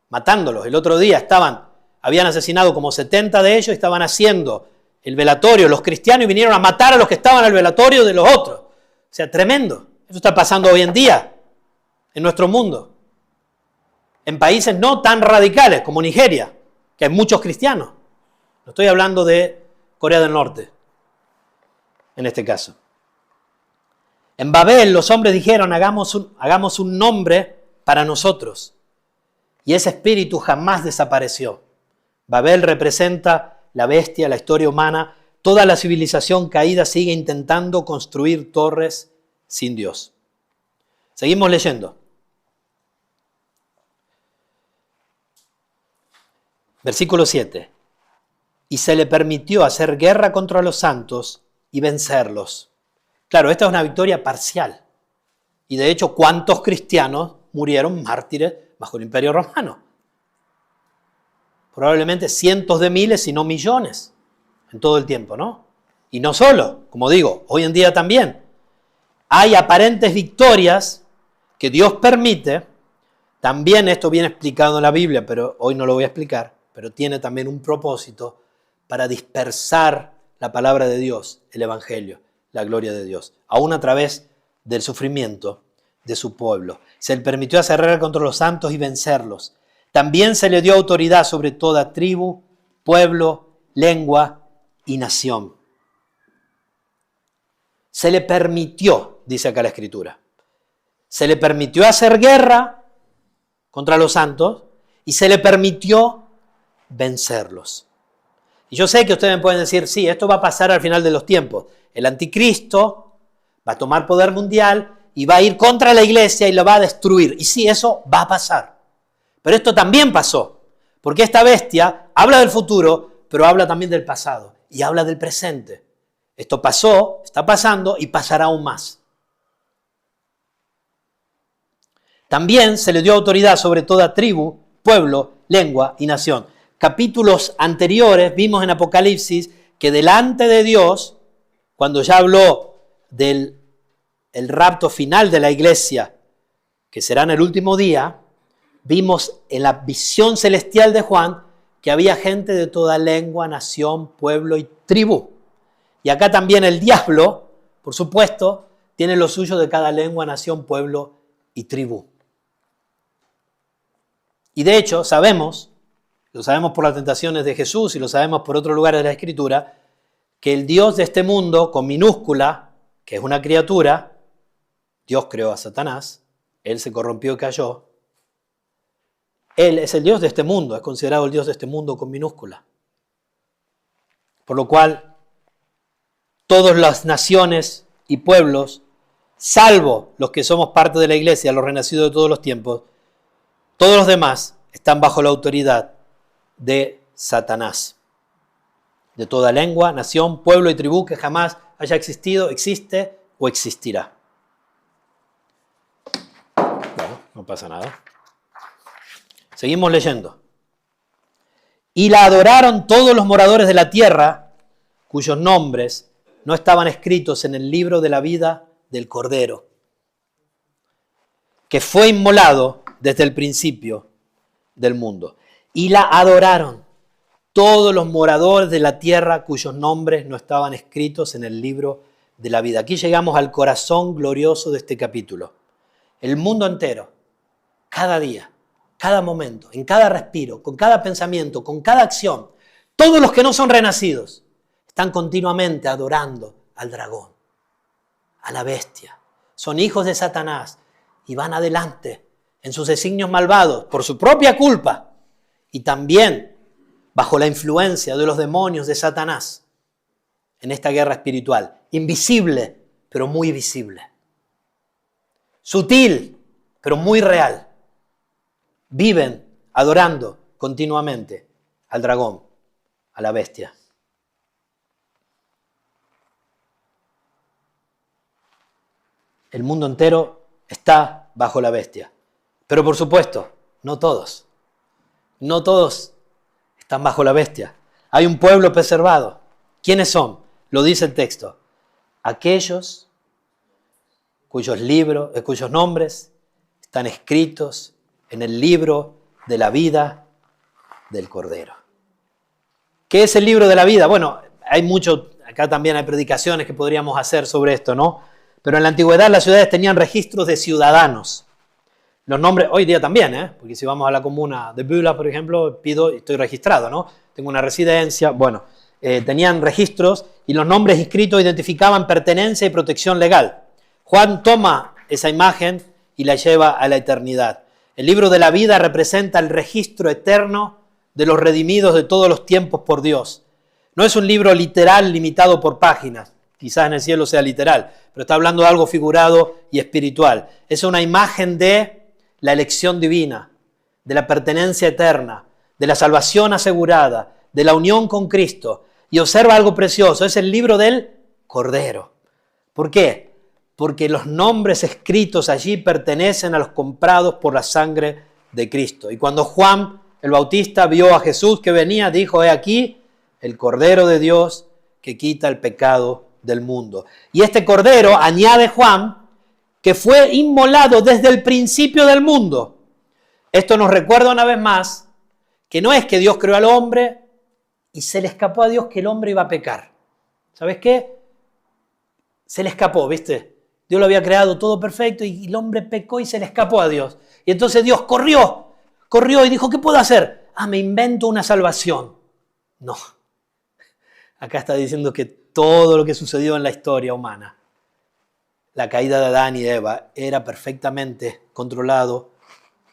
matándolos. El otro día habían asesinado como 70 de ellos, estaban haciendo el velatorio, los cristianos, y vinieron a matar a los que estaban al velatorio de los otros. O sea, tremendo. Eso está pasando hoy en día en nuestro mundo. En países no tan radicales como Nigeria, que hay muchos cristianos. No estoy hablando de Corea del Norte, en este caso. En Babel los hombres dijeron, hagamos un nombre para nosotros. Y ese espíritu jamás desapareció. Babel representa la bestia, la historia humana. Toda la civilización caída sigue intentando construir torres sin Dios. Seguimos leyendo. Versículo 7. Y se le permitió hacer guerra contra los santos y vencerlos. Claro, esta es una victoria parcial. Y de hecho, ¿cuántos cristianos murieron mártires bajo el Imperio Romano? Probablemente cientos de miles, si no millones, en todo el tiempo, ¿no? Y no solo, como digo, hoy en día también. Hay aparentes victorias que Dios permite. También esto viene explicado en la Biblia, pero hoy no lo voy a explicar, pero tiene también un propósito para dispersar la palabra de Dios, el Evangelio, la gloria de Dios, aún a través del sufrimiento de su pueblo. Se le permitió hacer guerra contra los santos y vencerlos. También se le dio autoridad sobre toda tribu, pueblo, lengua y nación. Se le permitió, dice acá la Escritura, se le permitió hacer guerra contra los santos y se le permitió vencerlos. Y yo sé que ustedes me pueden decir, sí, esto va a pasar al final de los tiempos. El anticristo va a tomar poder mundial y va a ir contra la iglesia y la va a destruir. Y sí, eso va a pasar. Pero esto también pasó, porque esta bestia habla del futuro, pero habla también del pasado y habla del presente. Esto pasó, está pasando y pasará aún más. También se le dio autoridad sobre toda tribu, pueblo, lengua y nación. Capítulos anteriores vimos en Apocalipsis que delante de Dios, cuando ya habló del rapto final de la iglesia, que será en el último día, vimos en la visión celestial de Juan que había gente de toda lengua, nación, pueblo y tribu. Y acá también el diablo, por supuesto, tiene lo suyo de cada lengua, nación, pueblo y tribu. Y de hecho lo sabemos por las tentaciones de Jesús y lo sabemos por otros lugares de la Escritura, que el Dios de este mundo, con minúscula, que es una criatura, Dios creó a Satanás, él se corrompió y cayó. Él es el Dios de este mundo, es considerado el Dios de este mundo con minúscula. Por lo cual, todas las naciones y pueblos, salvo los que somos parte de la iglesia, los renacidos de todos los tiempos, todos los demás están bajo la autoridad de Satanás. De toda lengua, nación, pueblo y tribu que jamás haya existido, existe o existirá. Bueno, no pasa nada. Seguimos leyendo. Y la adoraron todos los moradores de la tierra, cuyos nombres no estaban escritos en el libro de la vida del Cordero, que fue inmolado desde el principio del mundo. Y la adoraron todos los moradores de la tierra cuyos nombres no estaban escritos en el libro de la vida. Aquí llegamos al corazón glorioso de este capítulo. El mundo entero, cada día, cada momento, en cada respiro, con cada pensamiento, con cada acción, todos los que no son renacidos están continuamente adorando al dragón, a la bestia. Son hijos de Satanás y van adelante en sus designios malvados por su propia culpa y también bajo la influencia de los demonios de Satanás en esta guerra espiritual, invisible pero muy visible, sutil pero muy real. Viven adorando continuamente al dragón, a la bestia. el mundo entero está bajo la bestia. Pero por supuesto, no todos. No todos están bajo la bestia. Hay un pueblo preservado. ¿Quiénes son? Lo dice el texto. Aquellos cuyos nombres están escritos en el libro de la vida del Cordero. ¿Qué es el libro de la vida? Bueno, hay mucho, acá también hay predicaciones que podríamos hacer sobre esto, ¿no? Pero en la antigüedad las ciudades tenían registros de ciudadanos. Los nombres, hoy día también, porque si vamos a la comuna de Bula, por ejemplo, pido y estoy registrado, ¿no? Tengo una residencia, bueno, tenían registros y los nombres inscritos identificaban pertenencia y protección legal. Juan toma esa imagen y la lleva a la eternidad. El libro de la vida representa el registro eterno de los redimidos de todos los tiempos por Dios. No es un libro literal limitado por páginas, quizás en el cielo sea literal, pero está hablando de algo figurado y espiritual. Es una imagen de la elección divina, de la pertenencia eterna, de la salvación asegurada, de la unión con Cristo. Y observa algo precioso, es el libro del Cordero. ¿Por qué? Porque los nombres escritos allí pertenecen a los comprados por la sangre de Cristo. Y cuando Juan el Bautista vio a Jesús que venía, dijo: he aquí el Cordero de Dios que quita el pecado del mundo. Y este Cordero, añade Juan, que fue inmolado desde el principio del mundo. Esto nos recuerda una vez más que no es que Dios creó al hombre y se le escapó a Dios que el hombre iba a pecar. ¿Sabes qué? Se le escapó, ¿viste? Dios lo había creado todo perfecto y el hombre pecó y se le escapó a Dios. Y entonces Dios corrió y dijo: ¿qué puedo hacer? Me invento una salvación. No. Acá está diciendo que todo lo que sucedió en la historia humana, la caída de Adán y de Eva, era perfectamente controlado,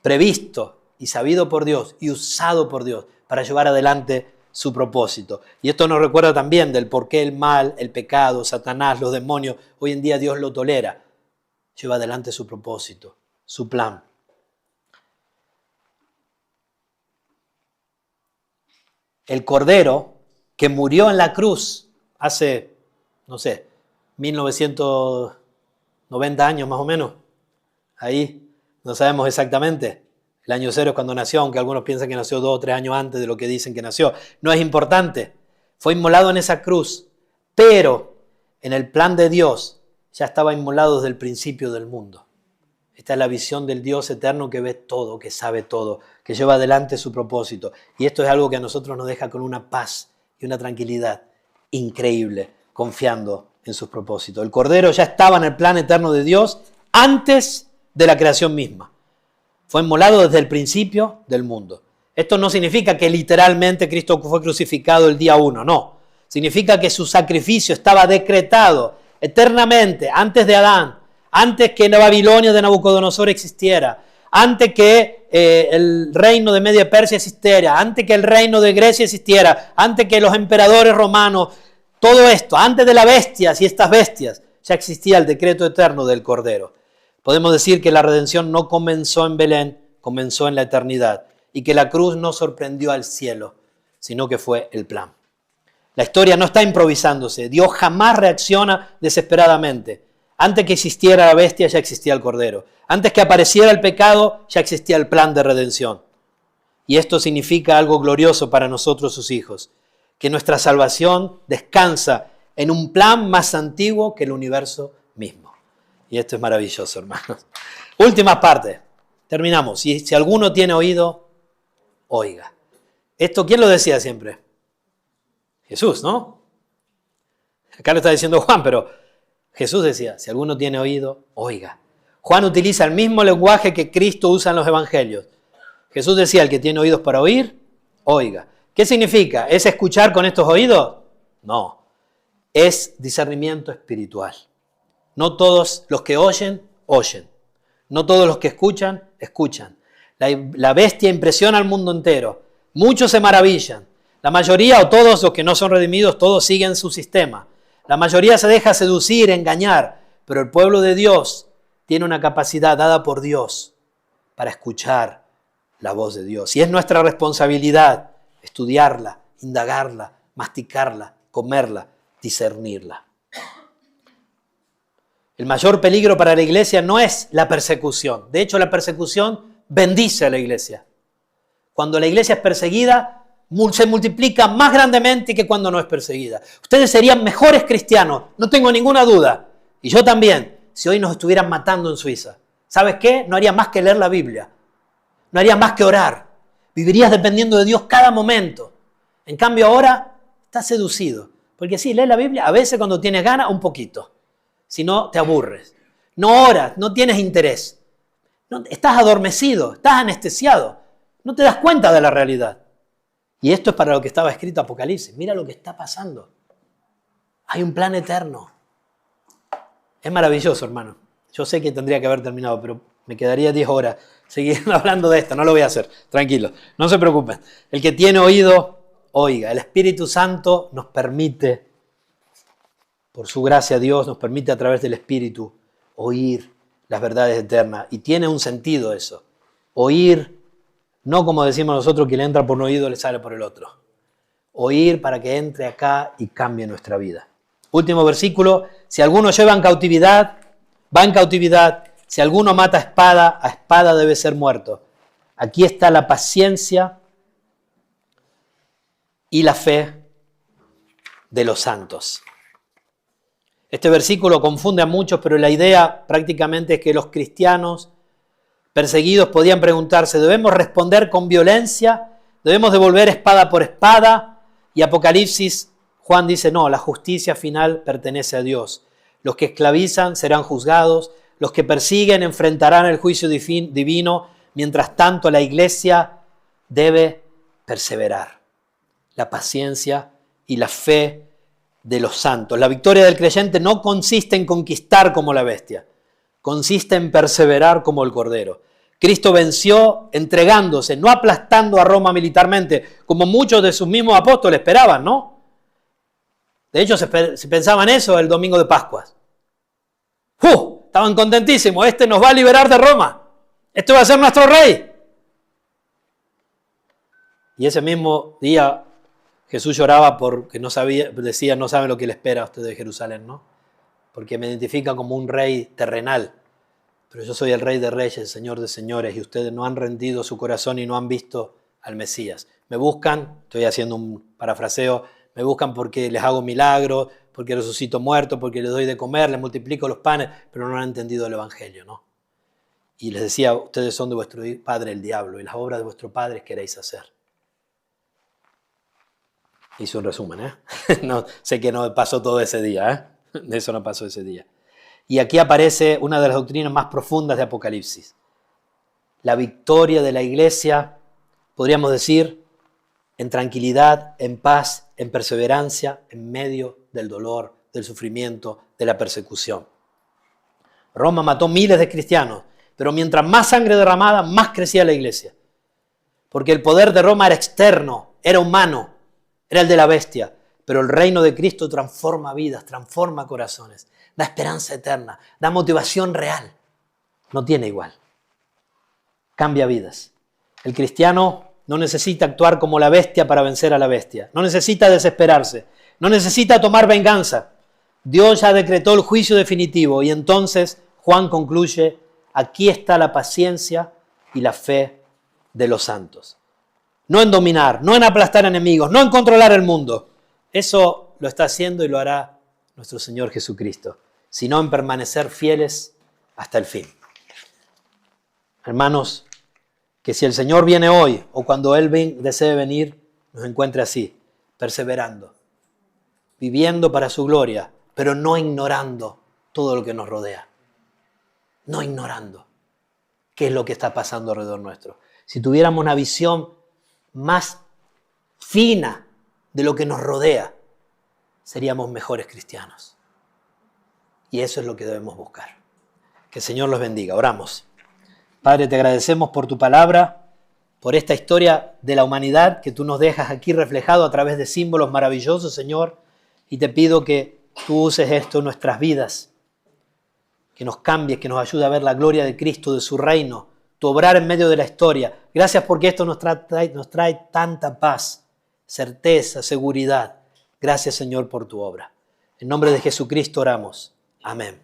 previsto y sabido por Dios y usado por Dios para llevar adelante su propósito. Y esto nos recuerda también del por qué el mal, el pecado, Satanás, los demonios, hoy en día Dios lo tolera. Lleva adelante su propósito, su plan. El Cordero que murió en la cruz hace, 1990 años más o menos. Ahí no sabemos exactamente. El año cero es cuando nació, aunque algunos piensan que nació 2 o 3 años antes de lo que dicen que nació. No es importante. Fue inmolado en esa cruz, pero en el plan de Dios ya estaba inmolado desde el principio del mundo. Esta es la visión del Dios eterno que ve todo, que sabe todo, que lleva adelante su propósito. Y esto es algo que a nosotros nos deja con una paz y una tranquilidad increíble, confiando en sus propósitos. El Cordero ya estaba en el plan eterno de Dios antes de la creación misma. Fue inmolado desde el principio del mundo. Esto no significa que literalmente Cristo fue crucificado el día 1, no. Significa que su sacrificio estaba decretado eternamente, antes de Adán, antes que la Babilonia de Nabucodonosor existiera, antes que el reino de Media Persia existiera, antes que el reino de Grecia existiera, antes que los emperadores romanos, todo esto, antes de las bestias y estas bestias, ya existía el decreto eterno del Cordero. Podemos decir que la redención no comenzó en Belén, comenzó en la eternidad, y que la cruz no sorprendió al cielo, sino que fue el plan. La historia no está improvisándose. Dios jamás reacciona desesperadamente. Antes que existiera la bestia, ya existía el Cordero. Antes que apareciera el pecado, ya existía el plan de redención. Y esto significa algo glorioso para nosotros, sus hijos, que nuestra salvación descansa en un plan más antiguo que el universo mismo. Y esto es maravilloso, hermanos. Última parte. Terminamos. Si alguno tiene oído, oiga. Esto, ¿quién lo decía siempre? Jesús, ¿no? Acá lo está diciendo Juan, pero Jesús decía: si alguno tiene oído, oiga. Juan utiliza el mismo lenguaje que Cristo usa en los evangelios. Jesús decía: el que tiene oídos para oír, oiga. ¿Qué significa? ¿Es escuchar con estos oídos? No. Es discernimiento espiritual. No todos los que oyen, oyen. No todos los que escuchan, escuchan. La bestia impresiona al mundo entero. Muchos se maravillan. La mayoría, o todos los que no son redimidos, todos siguen su sistema. La mayoría se deja seducir, engañar. Pero el pueblo de Dios tiene una capacidad dada por Dios para escuchar la voz de Dios. Y es nuestra responsabilidad estudiarla, indagarla, masticarla, comerla, discernirla. El mayor peligro para la iglesia no es la persecución. De hecho, la persecución bendice a la iglesia. Cuando la iglesia es perseguida, se multiplica más grandemente que cuando no es perseguida. Ustedes serían mejores cristianos, no tengo ninguna duda. Y yo también, si hoy nos estuvieran matando en Suiza. ¿Sabes qué? No haría más que leer la Biblia. No haría más que orar. Vivirías dependiendo de Dios cada momento. En cambio ahora estás seducido. Porque sí, lees la Biblia, a veces cuando tienes ganas, un poquito. Si no, te aburres. No oras, no tienes interés. No, estás adormecido, estás anestesiado. No te das cuenta de la realidad. Y esto es para lo que estaba escrito Apocalipsis. Mira lo que está pasando. Hay un plan eterno. Es maravilloso, hermano. Yo sé que tendría que haber terminado, pero me quedaría 10 horas seguir hablando de esto. No lo voy a hacer. Tranquilo. No se preocupen. El que tiene oído, oiga. El Espíritu Santo nos permite, por su gracia Dios, nos permite a través del Espíritu oír las verdades eternas. Y tiene un sentido eso. Oír, no como decimos nosotros, que le entra por un oído, le sale por el otro. Oír para que entre acá y cambie nuestra vida. Último versículo. Si alguno lleva en cautividad, va en cautividad. Si alguno mata a espada debe ser muerto. Aquí está la paciencia y la fe de los santos. Este versículo confunde a muchos, pero la idea prácticamente es que los cristianos perseguidos podían preguntarse, ¿debemos responder con violencia? ¿Debemos devolver espada por espada? Y Apocalipsis, Juan dice, no, la justicia final pertenece a Dios. Los que esclavizan serán juzgados, los que persiguen enfrentarán el juicio divino, mientras tanto la iglesia debe perseverar. La paciencia y la fe de los santos. La victoria del creyente no consiste en conquistar como la bestia, consiste en perseverar como el cordero. Cristo venció entregándose, no aplastando a Roma militarmente, como muchos de sus mismos apóstoles esperaban, ¿no? De hecho, se pensaban eso el domingo de Pascuas. Estaban contentísimos, este nos va a liberar de Roma, este va a ser nuestro rey. Y ese mismo día Jesús lloraba porque decía, no saben lo que le espera a ustedes de Jerusalén, ¿no? Porque me identifican como un rey terrenal, pero yo soy el rey de reyes, el señor de señores, y ustedes no han rendido su corazón y no han visto al Mesías. Me buscan, estoy haciendo un parafraseo, me buscan porque les hago milagros, porque resucito muertos, porque les doy de comer, les multiplico los panes, pero no han entendido el evangelio, ¿no? Y les decía, ustedes son de vuestro padre el diablo, y las obras de vuestro padre queréis hacer. Hice un resumen, ¿eh? No, sé que no pasó todo ese día, ¿eh? Eso no pasó ese día. Y aquí aparece una de las doctrinas más profundas de Apocalipsis. La victoria de la iglesia, podríamos decir, en tranquilidad, en paz, en perseverancia, en medio del dolor, del sufrimiento, de la persecución. Roma mató miles de cristianos, pero mientras más sangre derramada, más crecía la iglesia. Porque el poder de Roma era externo, era humano, era el de la bestia. Pero el reino de Cristo transforma vidas, transforma corazones, da esperanza eterna, da motivación real. No tiene igual. Cambia vidas. El cristiano no necesita actuar como la bestia para vencer a la bestia. No necesita desesperarse. No necesita tomar venganza. Dios ya decretó el juicio definitivo y entonces Juan concluye, aquí está la paciencia y la fe de los santos. No en dominar, no en aplastar enemigos, no en controlar el mundo. Eso lo está haciendo y lo hará nuestro Señor Jesucristo, sino en permanecer fieles hasta el fin. Hermanos, que si el Señor viene hoy o cuando Él desee venir, nos encuentre así, perseverando, viviendo para su gloria, pero no ignorando todo lo que nos rodea. No ignorando qué es lo que está pasando alrededor nuestro. Si tuviéramos una visión más fina de lo que nos rodea, seríamos mejores cristianos. Y eso es lo que debemos buscar. Que el Señor los bendiga. Oramos. Padre, te agradecemos por tu palabra, por esta historia de la humanidad que tú nos dejas aquí reflejado a través de símbolos maravillosos, Señor. Y te pido que tú uses esto en nuestras vidas, que nos cambies, que nos ayude a ver la gloria de Cristo, de su reino, tu obrar en medio de la historia. Gracias porque esto nos trae tanta paz, certeza, seguridad. Gracias, Señor, por tu obra. En nombre de Jesucristo oramos. Amén.